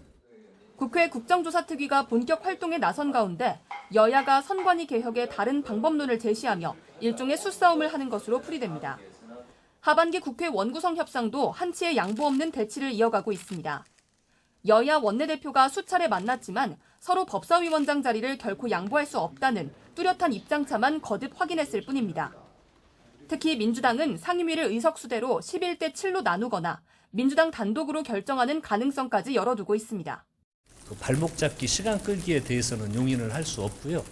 국회 국정조사특위가 본격 활동에 나선 가운데 여야가 선관위 개혁의 다른 방법론을 제시하며 일종의 수싸움을 하는 것으로 풀이됩니다. 하반기 국회 원구성 협상도 한치의 양보 없는 대치를 이어가고 있습니다. 여야 원내대표가 수차례 만났지만 서로 법사위원장 자리를 결코 양보할 수 없다는 뚜렷한 입장차만 거듭 확인했을 뿐입니다. 특히 민주당은 상임위를 의석수대로 11대 7로 나누거나 민주당 단독으로 결정하는 가능성까지 열어두고 있습니다. 발목 잡기, 시간 끌기에 대해서는 용인을 할 수 없고요.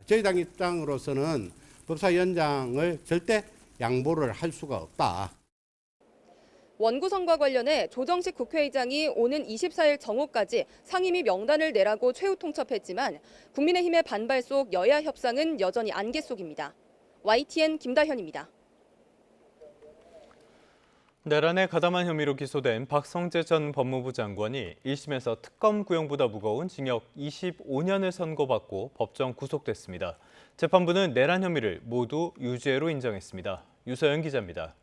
저희 당 입장으로서는 법사위원장을 절대 양보를 할 수가 없다. 원구성과 관련해 조정식 국회의장이 오는 24일 정오까지 상임위 명단을 내라고 최후 통첩했지만 국민의힘의 반발 속 여야 협상은 여전히 안개 속입니다. YTN 김다현입니다. 내란에 가담한 혐의로 기소된 박성재 전 법무부 장관이 1심에서 특검 구형보다 무거운 징역 25년을 선고받고 법정 구속됐습니다. 재판부는 내란 혐의를 모두 유죄로 인정했습니다. 유서연 기자입니다.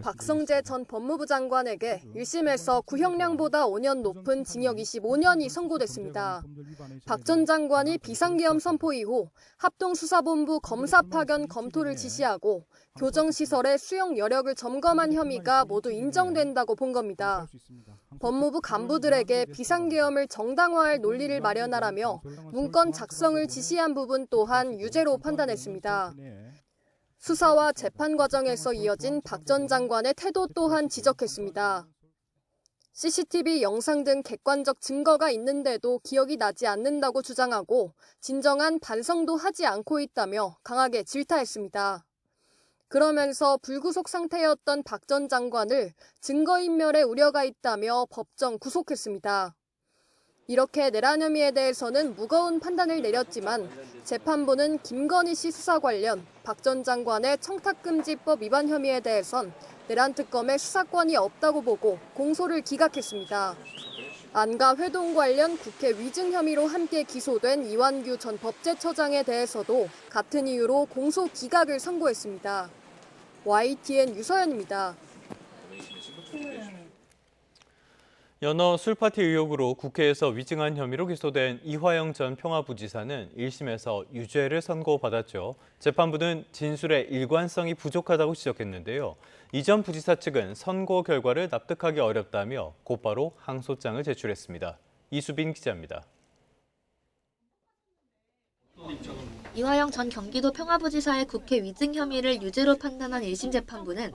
박성재 전 법무부 장관에게 1심에서 구형량보다 5년 높은 징역 25년이 선고됐습니다. 박 전 장관이 비상계엄 선포 이후 합동수사본부 검사 파견 검토를 지시하고 교정시설의 수용 여력을 점검한 혐의가 모두 인정된다고 본 겁니다. 법무부 간부들에게 비상계엄을 정당화할 논리를 마련하라며 문건 작성을 지시한 부분 또한 유죄로 판단했습니다. 수사와 재판 과정에서 이어진 박 전 장관의 태도 또한 지적했습니다. CCTV 영상 등 객관적 증거가 있는데도 기억이 나지 않는다고 주장하고 진정한 반성도 하지 않고 있다며 강하게 질타했습니다. 그러면서 불구속 상태였던 박 전 장관을 증거인멸의 우려가 있다며 법정 구속했습니다. 이렇게 내란 혐의에 대해서는 무거운 판단을 내렸지만 재판부는 김건희 씨 수사 관련 박 전 장관의 청탁금지법 위반 혐의에 대해선 내란 특검에 수사권이 없다고 보고 공소를 기각했습니다. 안가 회동 관련 국회 위증 혐의로 함께 기소된 이완규 전 법제처장에 대해서도 같은 이유로 공소 기각을 선고했습니다. YTN 유서연입니다. 연어 술파티 의혹으로 국회에서 위증한 혐의로 기소된 이화영 전 평화부지사는 1심에서 유죄를 선고받았죠. 재판부는 진술의 일관성이 부족하다고 지적했는데요. 이 전 부지사 측은 선고 결과를 납득하기 어렵다며 곧바로 항소장을 제출했습니다. 이수빈 기자입니다. 이화영 전 경기도 평화부지사의 국회 위증 혐의를 유죄로 판단한 1심 재판부는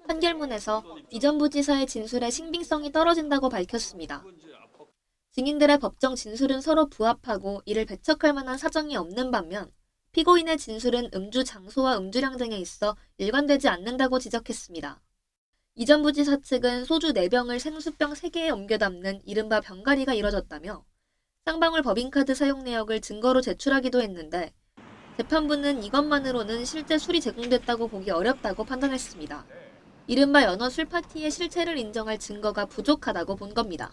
판결문에서 이 전 부지사의 진술의 신빙성이 떨어진다고 밝혔습니다. 증인들의 법정 진술은 서로 부합하고 이를 배척할 만한 사정이 없는 반면 피고인의 진술은 음주 장소와 음주량 등에 있어 일관되지 않는다고 지적했습니다. 이 전 부지사 측은 소주 4병을 생수병 3개에 옮겨 담는 이른바 병가리가 이뤄졌다며 쌍방울 법인카드 사용 내역을 증거로 제출하기도 했는데 재판부는 이것만으로는 실제 술이 제공됐다고 보기 어렵다고 판단했습니다. 이른바 연어 술파티의 실체를 인정할 증거가 부족하다고 본 겁니다.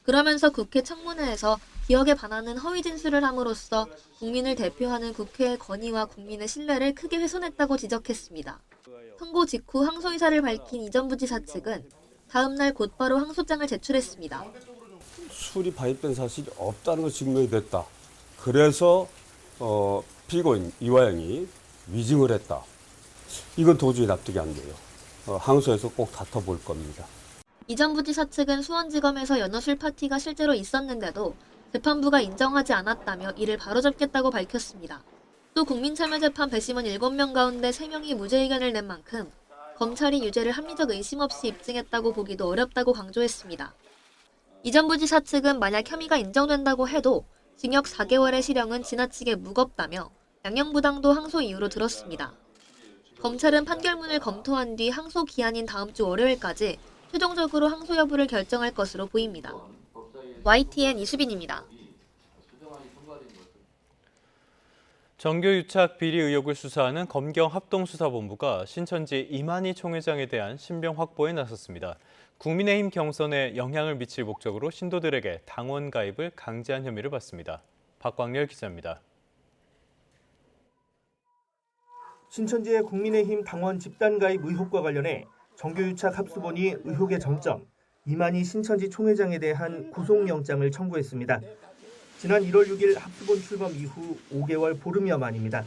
그러면서 국회 청문회에서 기억에 반하는 허위 진술을 함으로써 국민을 대표하는 국회의 권위와 국민의 신뢰를 크게 훼손했다고 지적했습니다. 선고 직후 항소 의사를 밝힌 이 전 부지사 측은 다음 날 곧바로 항소장을 제출했습니다. 술이 발입된 사실이 없다는 것이 증명이 됐다. 그래서 피고인 이화영이 위증을 했다. 이건 도저히 납득이 안 돼요. 항소에서 꼭 다퉈볼 겁니다. 이 전 부지사 측은 수원지검에서 연어술 파티가 실제로 있었는데도 재판부가 인정하지 않았다며 이를 바로잡겠다고 밝혔습니다. 또 국민참여재판 배심원 7명 가운데 3명이 무죄 의견을 낸 만큼 검찰이 유죄를 합리적 의심 없이 입증했다고 보기도 어렵다고 강조했습니다. 이 전 부지사 측은 만약 혐의가 인정된다고 해도 징역 4개월의 실형은 지나치게 무겁다며 양형부당도 항소 이유로 들었습니다. 검찰은 판결문을 검토한 뒤 항소 기한인 다음 주 월요일까지 최종적으로 항소 여부를 결정할 것으로 보입니다. YTN 이수빈입니다. 정교유착 비리 의혹을 수사하는 검경합동수사본부가 신천지 이만희 총회장에 대한 신병 확보에 나섰습니다. 국민의힘 경선에 영향을 미칠 목적으로 신도들에게 당원 가입을 강제한 혐의를 받습니다. 박광렬 기자입니다. 신천지의 국민의힘 당원 집단 가입 의혹과 관련해 정교유착 합수본이 의혹의 정점, 이만희 신천지 총회장에 대한 구속영장을 청구했습니다. 지난 1월 6일 합수본 출범 이후 5개월 보름여 만입니다.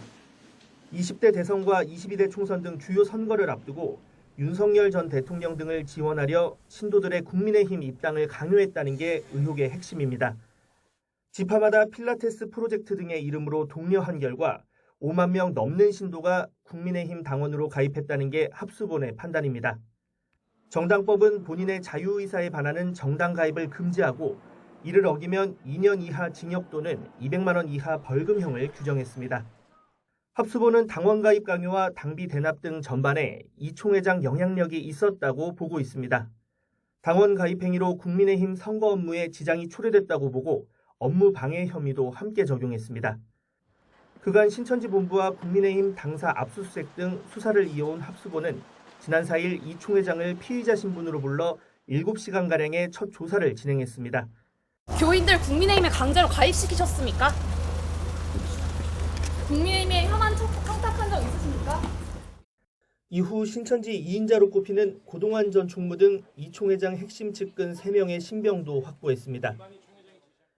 20대 대선과 22대 총선 등 주요 선거를 앞두고 윤석열 전 대통령 등을 지원하려 신도들의 국민의힘 입당을 강요했다는 게 의혹의 핵심입니다. 지파마다 필라테스 프로젝트 등의 이름으로 독려한 결과 5만 명 넘는 신도가 국민의힘 당원으로 가입했다는 게 합수본의 판단입니다. 정당법은 본인의 자유의사에 반하는 정당 가입을 금지하고 이를 어기면 2년 이하 징역 또는 200만 원 이하 벌금형을 규정했습니다. 합수본은 당원 가입 강요와 당비 대납 등 전반에 이 총회장 영향력이 있었다고 보고 있습니다. 당원 가입 행위로 국민의힘 선거 업무에 지장이 초래됐다고 보고 업무 방해 혐의도 함께 적용했습니다. 그간 신천지 본부와 국민의힘 당사 압수수색 등 수사를 이어온 합수본은 지난 4일 이 총회장을 피의자 신분으로 불러 7시간가량의 첫 조사를 진행했습니다. 교인들 국민의힘에 강제로 가입시키셨습니까? 국민의힘에 혐한 청탁한 적 있으십니까? 이후 신천지 2인자로 꼽히는 고동환 전 총무 등 이 총회장 핵심 측근 3명의 신병도 확보했습니다.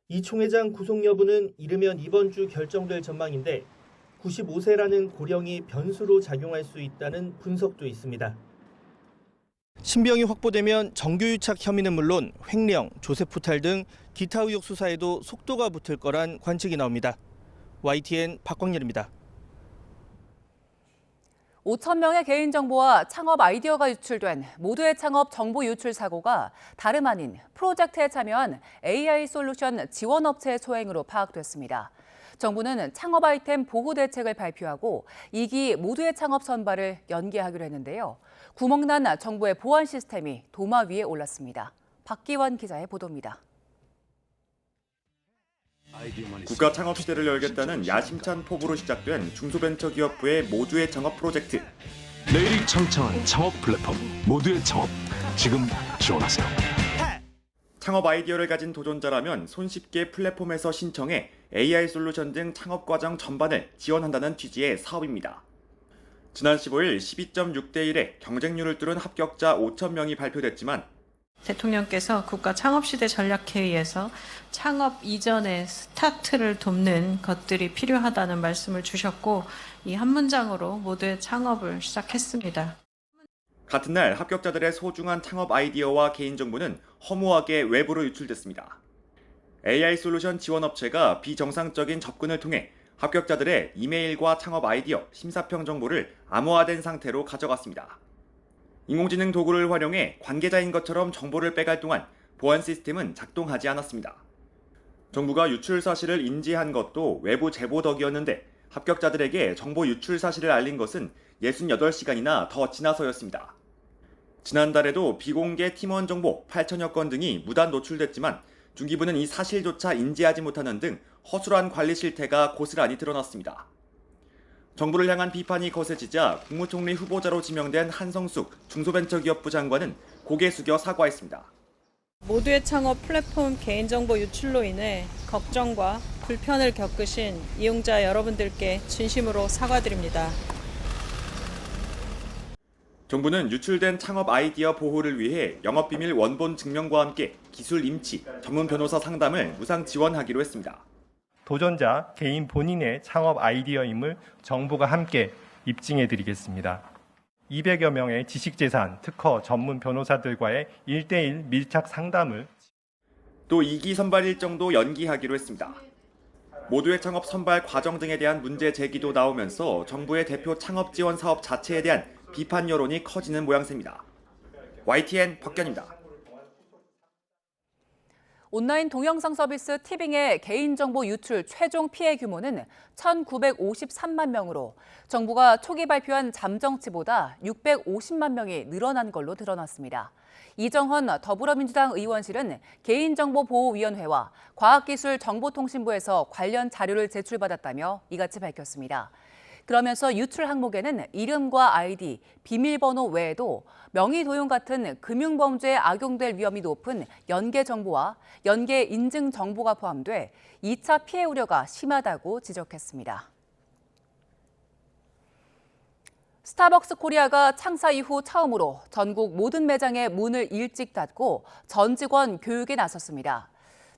이 총회장 구속 여부는 이르면 이번 주 결정될 전망인데 95세라는 고령이 변수로 작용할 수 있다는 분석도 있습니다. 신병이 확보되면 정교유착 혐의는 물론 횡령, 조세포탈 등 기타 의혹 수사에도 속도가 붙을 거란 관측이 나옵니다. YTN 박광렬입니다. 5천 명의 개인정보와 창업 아이디어가 유출된 모두의 창업 정보 유출 사고가 다름 아닌 프로젝트에 참여한 AI 솔루션 지원업체의 소행으로 파악됐습니다. 정부는 창업 아이템 보호 대책을 발표하고 2기 모두의 창업 선발을 연기하기로 했는데요. 구멍난 정부의 보안 시스템이 도마 위에 올랐습니다. 박기원 기자의 보도입니다. 국가 창업 시대를 열겠다는 야심찬 포부로 시작된 중소벤처기업부의 모두의 창업 프로젝트. 내일이 창창한 창업 플랫폼 모두의 창업. 지금 지원하세요. 창업 아이디어를 가진 도전자라면 손쉽게 플랫폼에서 신청해 AI 솔루션 등 창업 과정 전반을 지원한다는 취지의 사업입니다. 지난 15일 12.6대 1의 경쟁률을 뚫은 합격자 5천 명이 발표됐지만 대통령께서 국가 창업시대 전략회의에서 창업 이전의 스타트를 돕는 것들이 필요하다는 말씀을 주셨고 이 한 문장으로 모두의 창업을 시작했습니다. 같은 날 합격자들의 소중한 창업 아이디어와 개인정보는 허무하게 외부로 유출됐습니다. AI 솔루션 지원업체가 비정상적인 접근을 통해 합격자들의 이메일과 창업 아이디어, 심사평 정보를 암호화된 상태로 가져갔습니다. 인공지능 도구를 활용해 관계자인 것처럼 정보를 빼갈 동안 보안 시스템은 작동하지 않았습니다. 정부가 유출 사실을 인지한 것도 외부 제보 덕이었는데 합격자들에게 정보 유출 사실을 알린 것은 68시간이나 더 지나서였습니다. 지난달에도 비공개 팀원 정보 8천여 건 등이 무단 노출됐지만 중기부는 이 사실조차 인지하지 못하는 등 허술한 관리 실태가 고스란히 드러났습니다. 정부를 향한 비판이 거세지자 국무총리 후보자로 지명된 한성숙 중소벤처기업부 장관은 고개 숙여 사과했습니다. 모두의 창업 플랫폼 개인정보 유출로 인해 걱정과 불편을 겪으신 이용자 여러분들께 진심으로 사과드립니다. 정부는 유출된 창업 아이디어 보호를 위해 영업비밀 원본 증명과 함께 기술 임치, 전문 변호사 상담을 무상 지원하기로 했습니다. 도전자 개인 본인의 창업 아이디어임을 정부가 함께 입증해드리겠습니다. 200여 명의 지식재산, 특허, 전문 변호사들과의 1대1 밀착 상담을 또 2기 선발 일정도 연기하기로 했습니다. 모두의 창업 선발 과정 등에 대한 문제 제기도 나오면서 정부의 대표 창업 지원 사업 자체에 대한 비판 여론이 커지는 모양새입니다. YTN 박견입니다. 온라인 동영상 서비스 티빙의 개인정보 유출 최종 피해 규모는 1,953만 명으로 정부가 초기 발표한 잠정치보다 650만 명이 늘어난 걸로 드러났습니다. 이정헌 더불어민주당 의원실은 개인정보보호위원회와 과학기술정보통신부에서 관련 자료를 제출받았다며 이같이 밝혔습니다. 그러면서 유출 항목에는 이름과 아이디, 비밀번호 외에도 명의 도용 같은 금융범죄에 악용될 위험이 높은 연계 정보와 연계 인증 정보가 포함돼 2차 피해 우려가 심하다고 지적했습니다. 스타벅스 코리아가 창사 이후 처음으로 전국 모든 매장의 문을 일찍 닫고 전 직원 교육에 나섰습니다.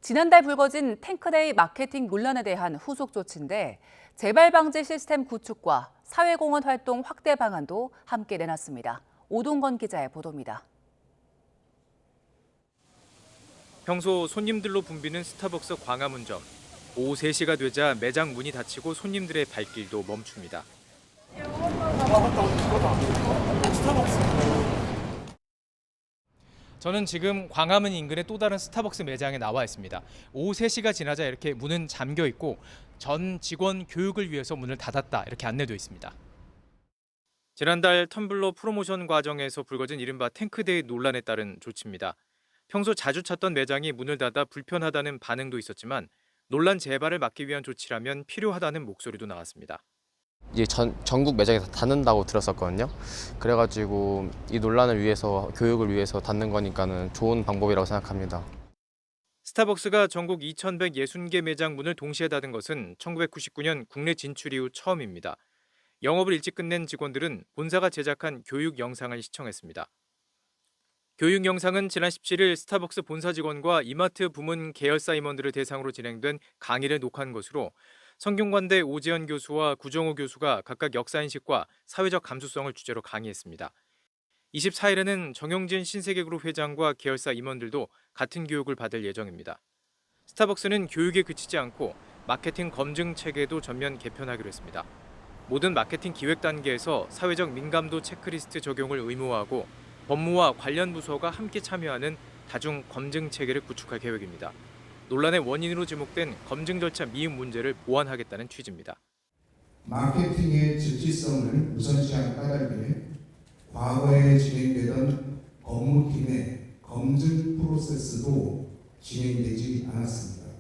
지난달 불거진 탱크데이 마케팅 논란에 대한 후속 조치인데 재발 방지 시스템 구축과 사회공헌 활동 확대 방안도 함께 내놨습니다. 오동건 기자의 보도입니다. 평소 손님들로 붐비는 스타벅스 광화문점. 오후 3시가 되자 매장 문이 닫히고 손님들의 발길도 멈춥니다. 저는 지금 광화문 인근의 또 다른 스타벅스 매장에 나와 있습니다. 오후 3시가 지나자 이렇게 문은 잠겨 있고 전 직원 교육을 위해서 문을 닫았다 이렇게 안내되어 있습니다. 지난달 텀블러 프로모션 과정에서 불거진 이른바 탱크데이 논란에 따른 조치입니다. 평소 자주 찾던 매장이 문을 닫아 불편하다는 반응도 있었지만 논란 재발을 막기 위한 조치라면 필요하다는 목소리도 나왔습니다. 이제 전국 매장에서 닫는다고 들었었거든요. 그래가지고 이 논란을 위해서 교육을 위해서 닫는 거니까는 좋은 방법이라고 생각합니다. 스타벅스가 전국 2,160개 매장 문을 동시에 닫은 것은 1999년 국내 진출 이후 처음입니다. 영업을 일찍 끝낸 직원들은 본사가 제작한 교육 영상을 시청했습니다. 교육 영상은 지난 17일 스타벅스 본사 직원과 이마트 부문 계열사 임원들을 대상으로 진행된 강의를 녹화한 것으로 성균관대 오지연 교수와 구정호 교수가 각각 역사인식과 사회적 감수성을 주제로 강의했습니다. 24일에는 정영진 신세계그룹 회장과 계열사 임원들도 같은 교육을 받을 예정입니다. 스타벅스는 교육에 그치지 않고 마케팅 검증 체계도 전면 개편하기로 했습니다. 모든 마케팅 기획 단계에서 사회적 민감도 체크리스트 적용을 의무화하고 법무와 관련 부서가 함께 참여하는 다중 검증 체계를 구축할 계획입니다. 논란의 원인으로 지목된 검증 절차 미흡 문제를 보완하겠다는 취지입니다. 마케팅의 즉시성을 우선시한 까닭에 과거에 진행되던 법무팀의 검증 프로세스도 진행되지 않았습니다.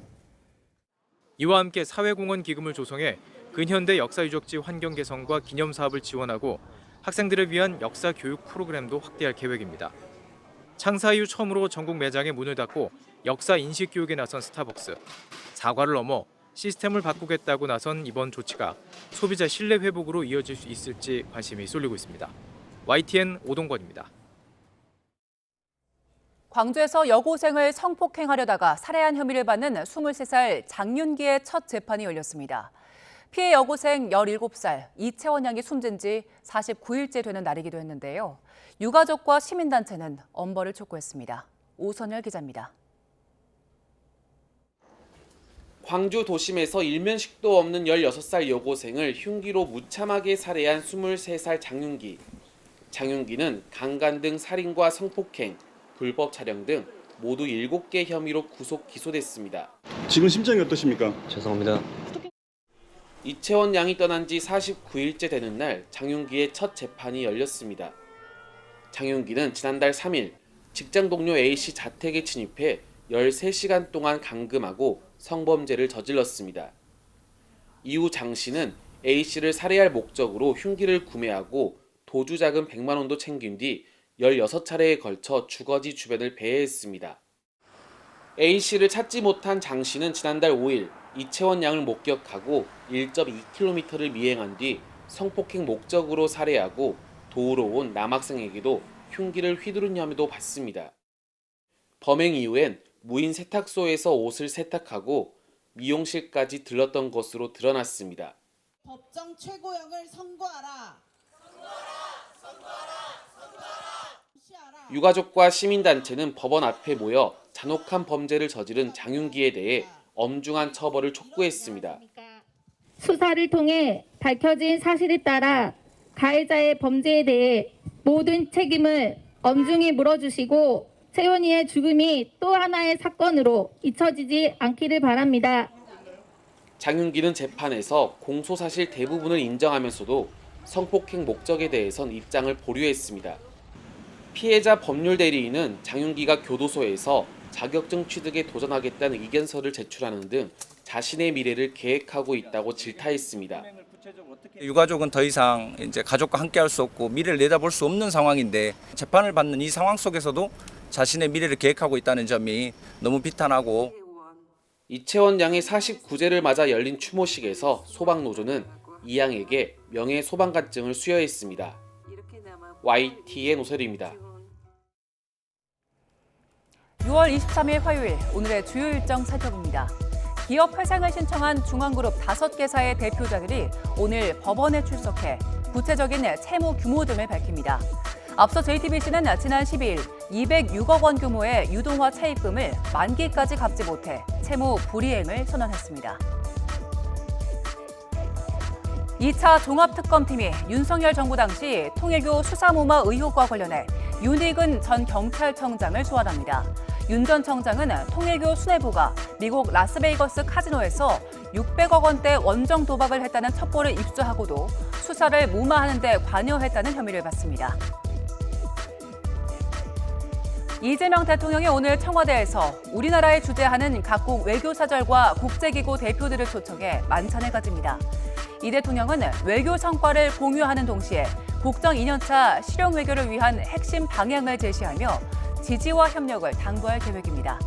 이와 함께 사회공헌 기금을 조성해 근현대 역사유적지 환경 개선과 기념 사업을 지원하고 학생들을 위한 역사 교육 프로그램도 확대할 계획입니다. 창사 이후 처음으로 전국 매장의 문을 닫고 역사 인식 교육에 나선 스타벅스. 사과를 넘어 시스템을 바꾸겠다고 나선 이번 조치가 소비자 신뢰 회복으로 이어질 수 있을지 관심이 쏠리고 있습니다. YTN 오동건입니다. 광주에서 여고생을 성폭행하려다가 살해한 혐의를 받는 23살 장윤기의 첫 재판이 열렸습니다. 피해 여고생 17살 이채원 양이 숨진 지 49일째 되는 날이기도 했는데요. 유가족과 시민단체는 엄벌을 촉구했습니다. 오선열 기자입니다. 광주 도심에서 일면식도 없는 16살 여고생을 흉기로 무참하게 살해한 23살 장윤기. 장윤기는 강간 등 살인과 성폭행, 불법 촬영 등 모두 7개 혐의로 구속 기소됐습니다. 지금 심정이 어떠십니까? 죄송합니다. 이채원 양이 떠난 지 49일째 되는 날 장윤기의 첫 재판이 열렸습니다. 장윤기는 지난달 3일 직장 동료 A씨 자택에 침입해 13시간 동안 감금하고 성범죄를 저질렀습니다. 이후 장 씨는 A씨를 살해할 목적으로 흉기를 구매하고 도주 자금 100만 원도 챙긴 뒤 16차례에 걸쳐 주거지 주변을 배회했습니다. A씨를 찾지 못한 장 씨는 지난달 5일 이채원 양을 목격하고 1.2km를 미행한 뒤 성폭행 목적으로 살해하고 도우러 온 남학생에게도 흉기를 휘두른 혐의도 받습니다. 범행 이후엔 무인 세탁소에서 옷을 세탁하고 미용실까지 들렀던 것으로 드러났습니다. 법정 최고형을 선고하라. 유가족과 시민단체는 법원 앞에 모여 잔혹한 범죄를 저지른 장윤기에 대해 엄중한 처벌을 촉구했습니다. 수사를 통해 밝혀진 사실에 따라 가해자의 범죄에 대해 모든 책임을 엄중히 물어주시고 채원이의 죽음이 또 하나의 사건으로 잊혀지지 않기를 바랍니다. 장윤기는 재판에서 공소 사실 대부분을 인정하면서도 성폭행 목적에 대해선 입장을 보류했습니다. 피해자 법률 대리인은 장윤기가 교도소에서 자격증 취득에 도전하겠다는 의견서를 제출하는 등 자신의 미래를 계획하고 있다고 질타했습니다. 유가족은 더 이상 이제 가족과 함께할 수 없고 미래를 내다볼 수 없는 상황인데 재판을 받는 이 상황 속에서도 자신의 미래를 계획하고 있다는 점이 너무 비탄하고. 이채원 양의 49제를 맞아 열린 추모식에서 소방노조는 이 양에게 명예 소방관증을 수여했습니다. YTN 오설입니다. 6월 23일 화요일 오늘의 주요 일정 살펴봅니다. 기업 회생을 신청한 중앙그룹 5개사의 대표자들이 오늘 법원에 출석해 구체적인 채무 규모 등을 밝힙니다. 앞서 JTBC는 지난 12일 206억 원 규모의 유동화 차입금을 만기까지 갚지 못해 채무 불이행을 선언했습니다. 2차 종합특검팀이 윤석열 정부 당시 통일교 수사무마 의혹과 관련해 윤익은 전 경찰청장을 소환합니다. 윤 전 청장은 통일교 수뇌부가 미국 라스베이거스 카지노에서 600억 원대 원정 도박을 했다는 첩보를 입수하고도 수사를 무마하는 데 관여했다는 혐의를 받습니다. 이재명 대통령이 오늘 청와대에서 우리나라에 주재하는 각국 외교사절과 국제기구 대표들을 초청해 만찬을 가집니다. 이 대통령은 외교 성과를 공유하는 동시에 국정 2년차 실용 외교를 위한 핵심 방향을 제시하며 지지와 협력을 당부할 계획입니다.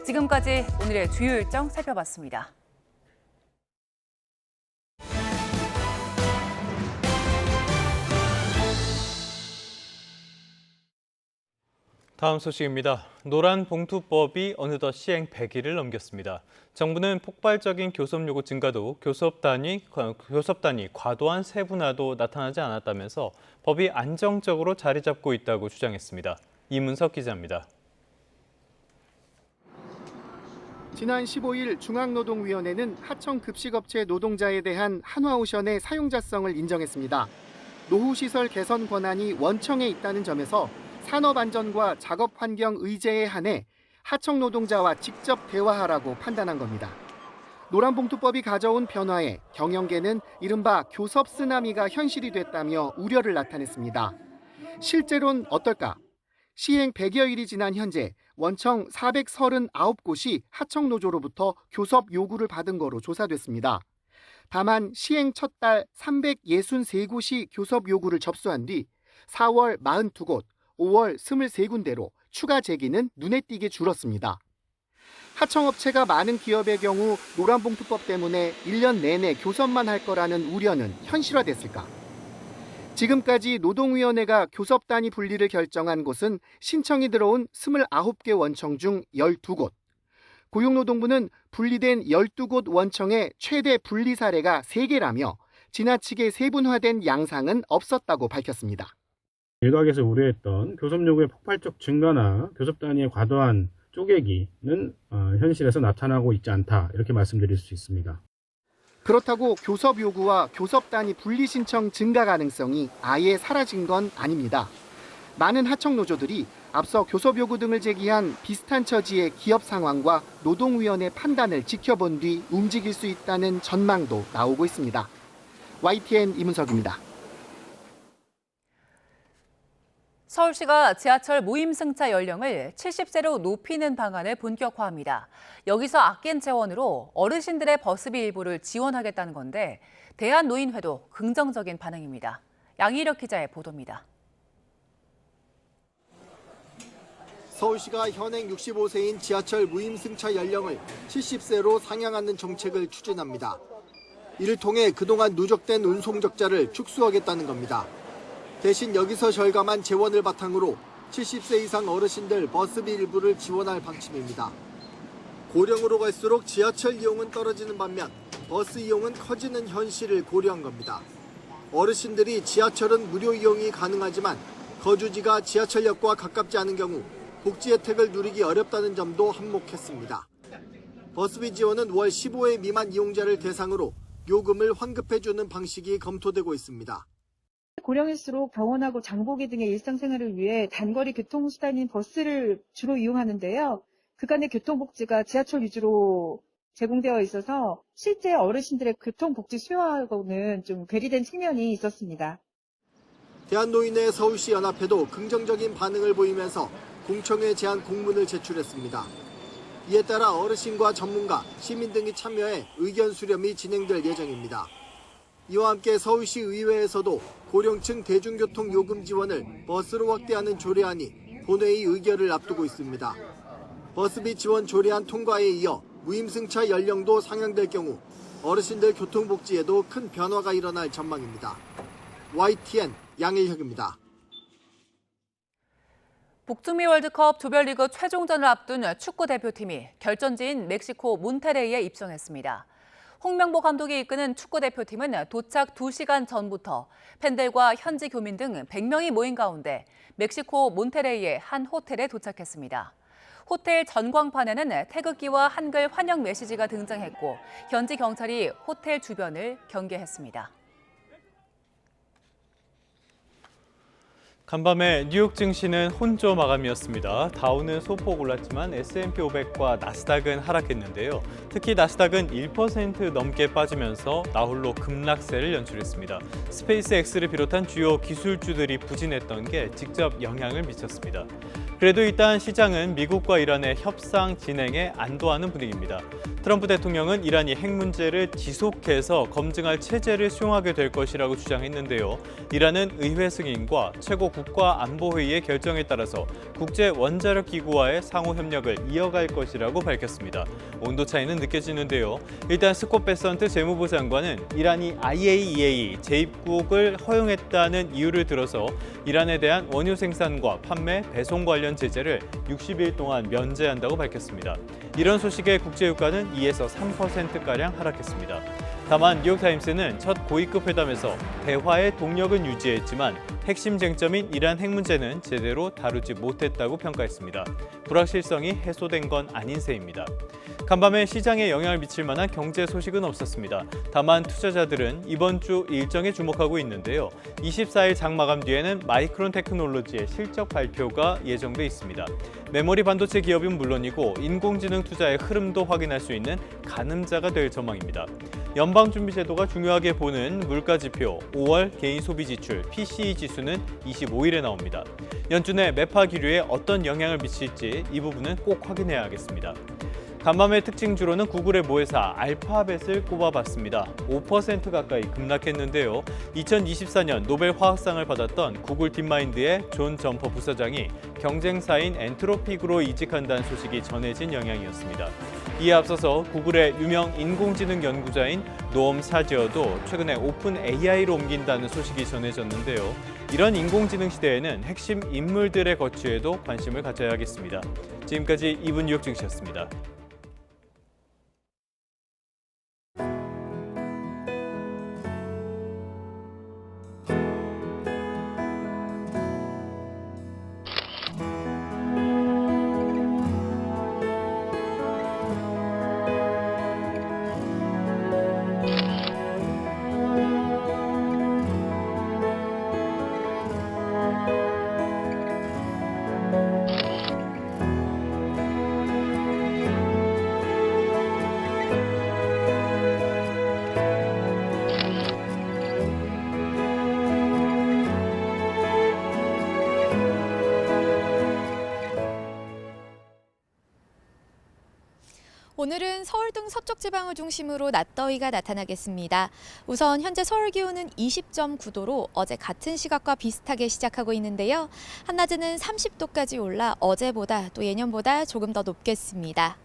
지금까지 오늘의 주요 일정 살펴봤습니다. 다음 소식입니다. 노란봉투법이 어느덧 시행 100일을 넘겼습니다. 정부는 폭발적인 교섭 요구 증가도 교섭단이 과도한 세분화도 나타나지 않았다면서 법이 안정적으로 자리 잡고 있다고 주장했습니다. 이문석 기자입니다. 지난 15일 중앙노동위원회는 하청급식업체 노동자에 대한 한화오션의 사용자성을 인정했습니다. 노후시설 개선 권한이 원청에 있다는 점에서 산업안전과 작업환경 의제에 한해 하청 노동자와 직접 대화하라고 판단한 겁니다. 노란봉투법이 가져온 변화에 경영계는 이른바 교섭 쓰나미가 현실이 됐다며 우려를 나타냈습니다. 실제로는 어떨까? 시행 100여일이 지난 현재 원청 439곳이 하청노조로부터 교섭 요구를 받은 거로 조사됐습니다. 다만 시행 첫 달 363곳이 교섭 요구를 접수한 뒤 4월 42곳, 5월 23군데로 추가 제기는 눈에 띄게 줄었습니다. 하청업체가 많은 기업의 경우 노란봉투법 때문에 1년 내내 교섭만 할 거라는 우려는 현실화됐을까? 지금까지 노동위원회가 교섭단위 분리를 결정한 곳은 신청이 들어온 29개 원청 중 12곳. 고용노동부는 분리된 12곳 원청의 최대 분리 사례가 3개라며 지나치게 세분화된 양상은 없었다고 밝혔습니다. 일각에서 우려했던 교섭 요구의 폭발적 증가나 교섭 단위의 과도한 쪼개기는 현실에서 나타나고 있지 않다, 이렇게 말씀드릴 수 있습니다. 그렇다고 교섭 요구와 교섭 단위 분리 신청 증가 가능성이 아예 사라진 건 아닙니다. 많은 하청 노조들이 앞서 교섭 요구 등을 제기한 비슷한 처지의 기업 상황과 노동위원회 판단을 지켜본 뒤 움직일 수 있다는 전망도 나오고 있습니다. YTN 이문석입니다. 서울시가 지하철 무임승차 연령을 70세로 높이는 방안을 본격화합니다. 여기서 아낀 재원으로 어르신들의 버스비 일부를 지원하겠다는 건데 대한노인회도 긍정적인 반응입니다. 양희력 기자의 보도입니다. 서울시가 현행 65세인 지하철 무임승차 연령을 70세로 상향하는 정책을 추진합니다. 이를 통해 그동안 누적된 운송 적자를 축소하겠다는 겁니다. 대신 여기서 절감한 재원을 바탕으로 70세 이상 어르신들 버스비 일부를 지원할 방침입니다. 고령으로 갈수록 지하철 이용은 떨어지는 반면 버스 이용은 커지는 현실을 고려한 겁니다. 어르신들이 지하철은 무료 이용이 가능하지만 거주지가 지하철역과 가깝지 않은 경우 복지 혜택을 누리기 어렵다는 점도 한몫했습니다. 버스비 지원은 월 15회 미만 이용자를 대상으로 요금을 환급해주는 방식이 검토되고 있습니다. 고령일수록 병원하고 장보기 등의 일상생활을 위해 단거리 교통수단인 버스를 주로 이용하는데요. 그간의 교통복지가 지하철 위주로 제공되어 있어서 실제 어르신들의 교통복지 수요하고는 좀 괴리된 측면이 있었습니다. 대한노인회 서울시 연합회도 긍정적인 반응을 보이면서 공청회 제안 공문을 제출했습니다. 이에 따라 어르신과 전문가, 시민 등이 참여해 의견 수렴이 진행될 예정입니다. 이와 함께 서울시 의회에서도 고령층 대중교통 요금 지원을 버스로 확대하는 조례안이 본회의 의결을 앞두고 있습니다. 버스비 지원 조례안 통과에 이어 무임승차 연령도 상향될 경우 어르신들 교통복지에도 큰 변화가 일어날 전망입니다. YTN 양일혁입니다. 북중미 월드컵 조별리그 최종전을 앞둔 축구 대표팀이 결전지인 멕시코 몬테레이에 입성했습니다. 홍명보 감독이 이끄는 축구 대표팀은 도착 2시간 전부터 팬들과 현지 교민 등 100명이 모인 가운데 멕시코 몬테레이의 한 호텔에 도착했습니다. 호텔 전광판에는 태극기와 한글 환영 메시지가 등장했고 현지 경찰이 호텔 주변을 경계했습니다. 간밤에 뉴욕 증시는 혼조 마감이었습니다. 다우는 소폭 올랐지만 S&P 500과 나스닥은 하락했는데요. 특히 나스닥은 1% 넘게 빠지면서 나홀로 급락세를 연출했습니다. 스페이스X를 비롯한 주요 기술주들이 부진했던 게 직접 영향을 미쳤습니다. 그래도 일단 시장은 미국과 이란의 협상 진행에 안도하는 분위기입니다. 트럼프 대통령은 이란이 핵 문제를 지속해서 검증할 체제를 수용하게 될 것이라고 주장했는데요. 이란은 의회 승인과 최고 국가안보회의의 결정에 따라서 국제원자력기구와의 상호 협력을 이어갈 것이라고 밝혔습니다. 온도 차이는 느껴지는데요. 일단 스콧 베선트 재무부 장관은 이란이 IAEA 재입국을 허용했다는 이유를 들어서 이란에 대한 원유 생산과 판매, 배송 관련 관련 제재를 60일 동안 면제한다고 밝혔습니다. 이런 소식에 국제유가는 2에서 3%가량 하락했습니다. 다만 뉴욕타임스는 첫 고위급 회담에서 대화의 동력은 유지했지만 핵심 쟁점인 이란 핵 문제는 제대로 다루지 못했다고 평가했습니다. 불확실성이 해소된 건 아닌 셈입니다. 간밤에 시장에 영향을 미칠 만한 경제 소식은 없었습니다. 다만 투자자들은 이번 주 일정에 주목하고 있는데요. 24일 장 마감 뒤에는 마이크론 테크놀로지의 실적 발표가 예정돼 있습니다. 메모리 반도체 기업은 물론이고 인공지능 투자의 흐름도 확인할 수 있는 가늠자가 될 전망입니다. 연방준비제도가 중요하게 보는 물가지표 5월 개인 소비지출 PCE 지수는 25일에 나옵니다. 연준의 매파 기류에 어떤 영향을 미칠지 이 부분은 꼭 확인해야겠습니다. 간밤의 특징주로는 구글의 모회사 알파벳을 꼽아봤습니다. 5% 가까이 급락했는데요. 2024년 노벨 화학상을 받았던 구글 딥마인드의 존 점퍼 부사장이 경쟁사인 엔트로픽으로 이직한다는 소식이 전해진 영향이었습니다. 이에 앞서서 구글의 유명 인공지능 연구자인 노엄 사지어도 최근에 오픈 AI로 옮긴다는 소식이 전해졌는데요. 이런 인공지능 시대에는 핵심 인물들의 거취에도 관심을 가져야겠습니다. 지금까지 2분 뉴욕 증시였습니다. 오늘은 서울 등 서쪽 지방을 중심으로 낮더위가 나타나겠습니다. 우선 현재 서울 기온은 20.9도로 어제 같은 시각과 비슷하게 시작하고 있는데요. 한낮에는 30도까지 올라 어제보다 또 예년보다 조금 더 높겠습니다.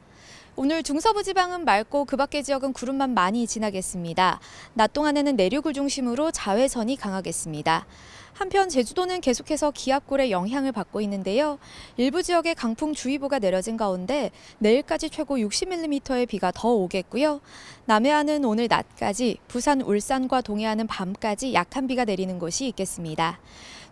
오늘 중서부 지방은 맑고 그 밖의 지역은 구름만 많이 지나겠습니다. 낮 동안에는 내륙을 중심으로 자외선이 강하겠습니다. 한편 제주도는 계속해서 기압골의 영향을 받고 있는데요. 일부 지역에 강풍주의보가 내려진 가운데 내일까지 최고 60mm의 비가 더 오겠고요. 남해안은 오늘 낮까지, 부산, 울산과 동해안은 밤까지 약한 비가 내리는 곳이 있겠습니다.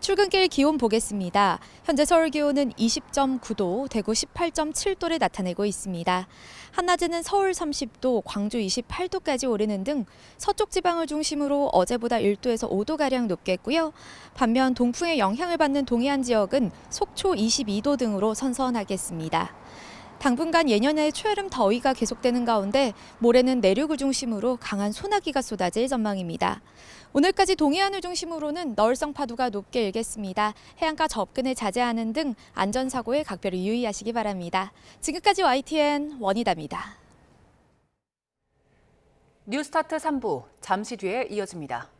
출근길 기온 보겠습니다. 현재 서울 기온은 20.9도, 대구 18.7도를 나타내고 있습니다. 한낮에는 서울 30도, 광주 28도까지 오르는 등 서쪽 지방을 중심으로 어제보다 1도에서 5도가량 높겠고요. 반면 동풍의 영향을 받는 동해안 지역은 속초 22도 등으로 선선하겠습니다. 당분간 예년의 초여름 더위가 계속되는 가운데 모레는 내륙을 중심으로 강한 소나기가 쏟아질 전망입니다. 오늘까지 동해안을 중심으로는 너울성 파도가 높게 일겠습니다. 해안가 접근을 자제하는 등 안전사고에 각별히 유의하시기 바랍니다. 지금까지 YTN 원희다입니다. 뉴스타트 3부 잠시 뒤에 이어집니다.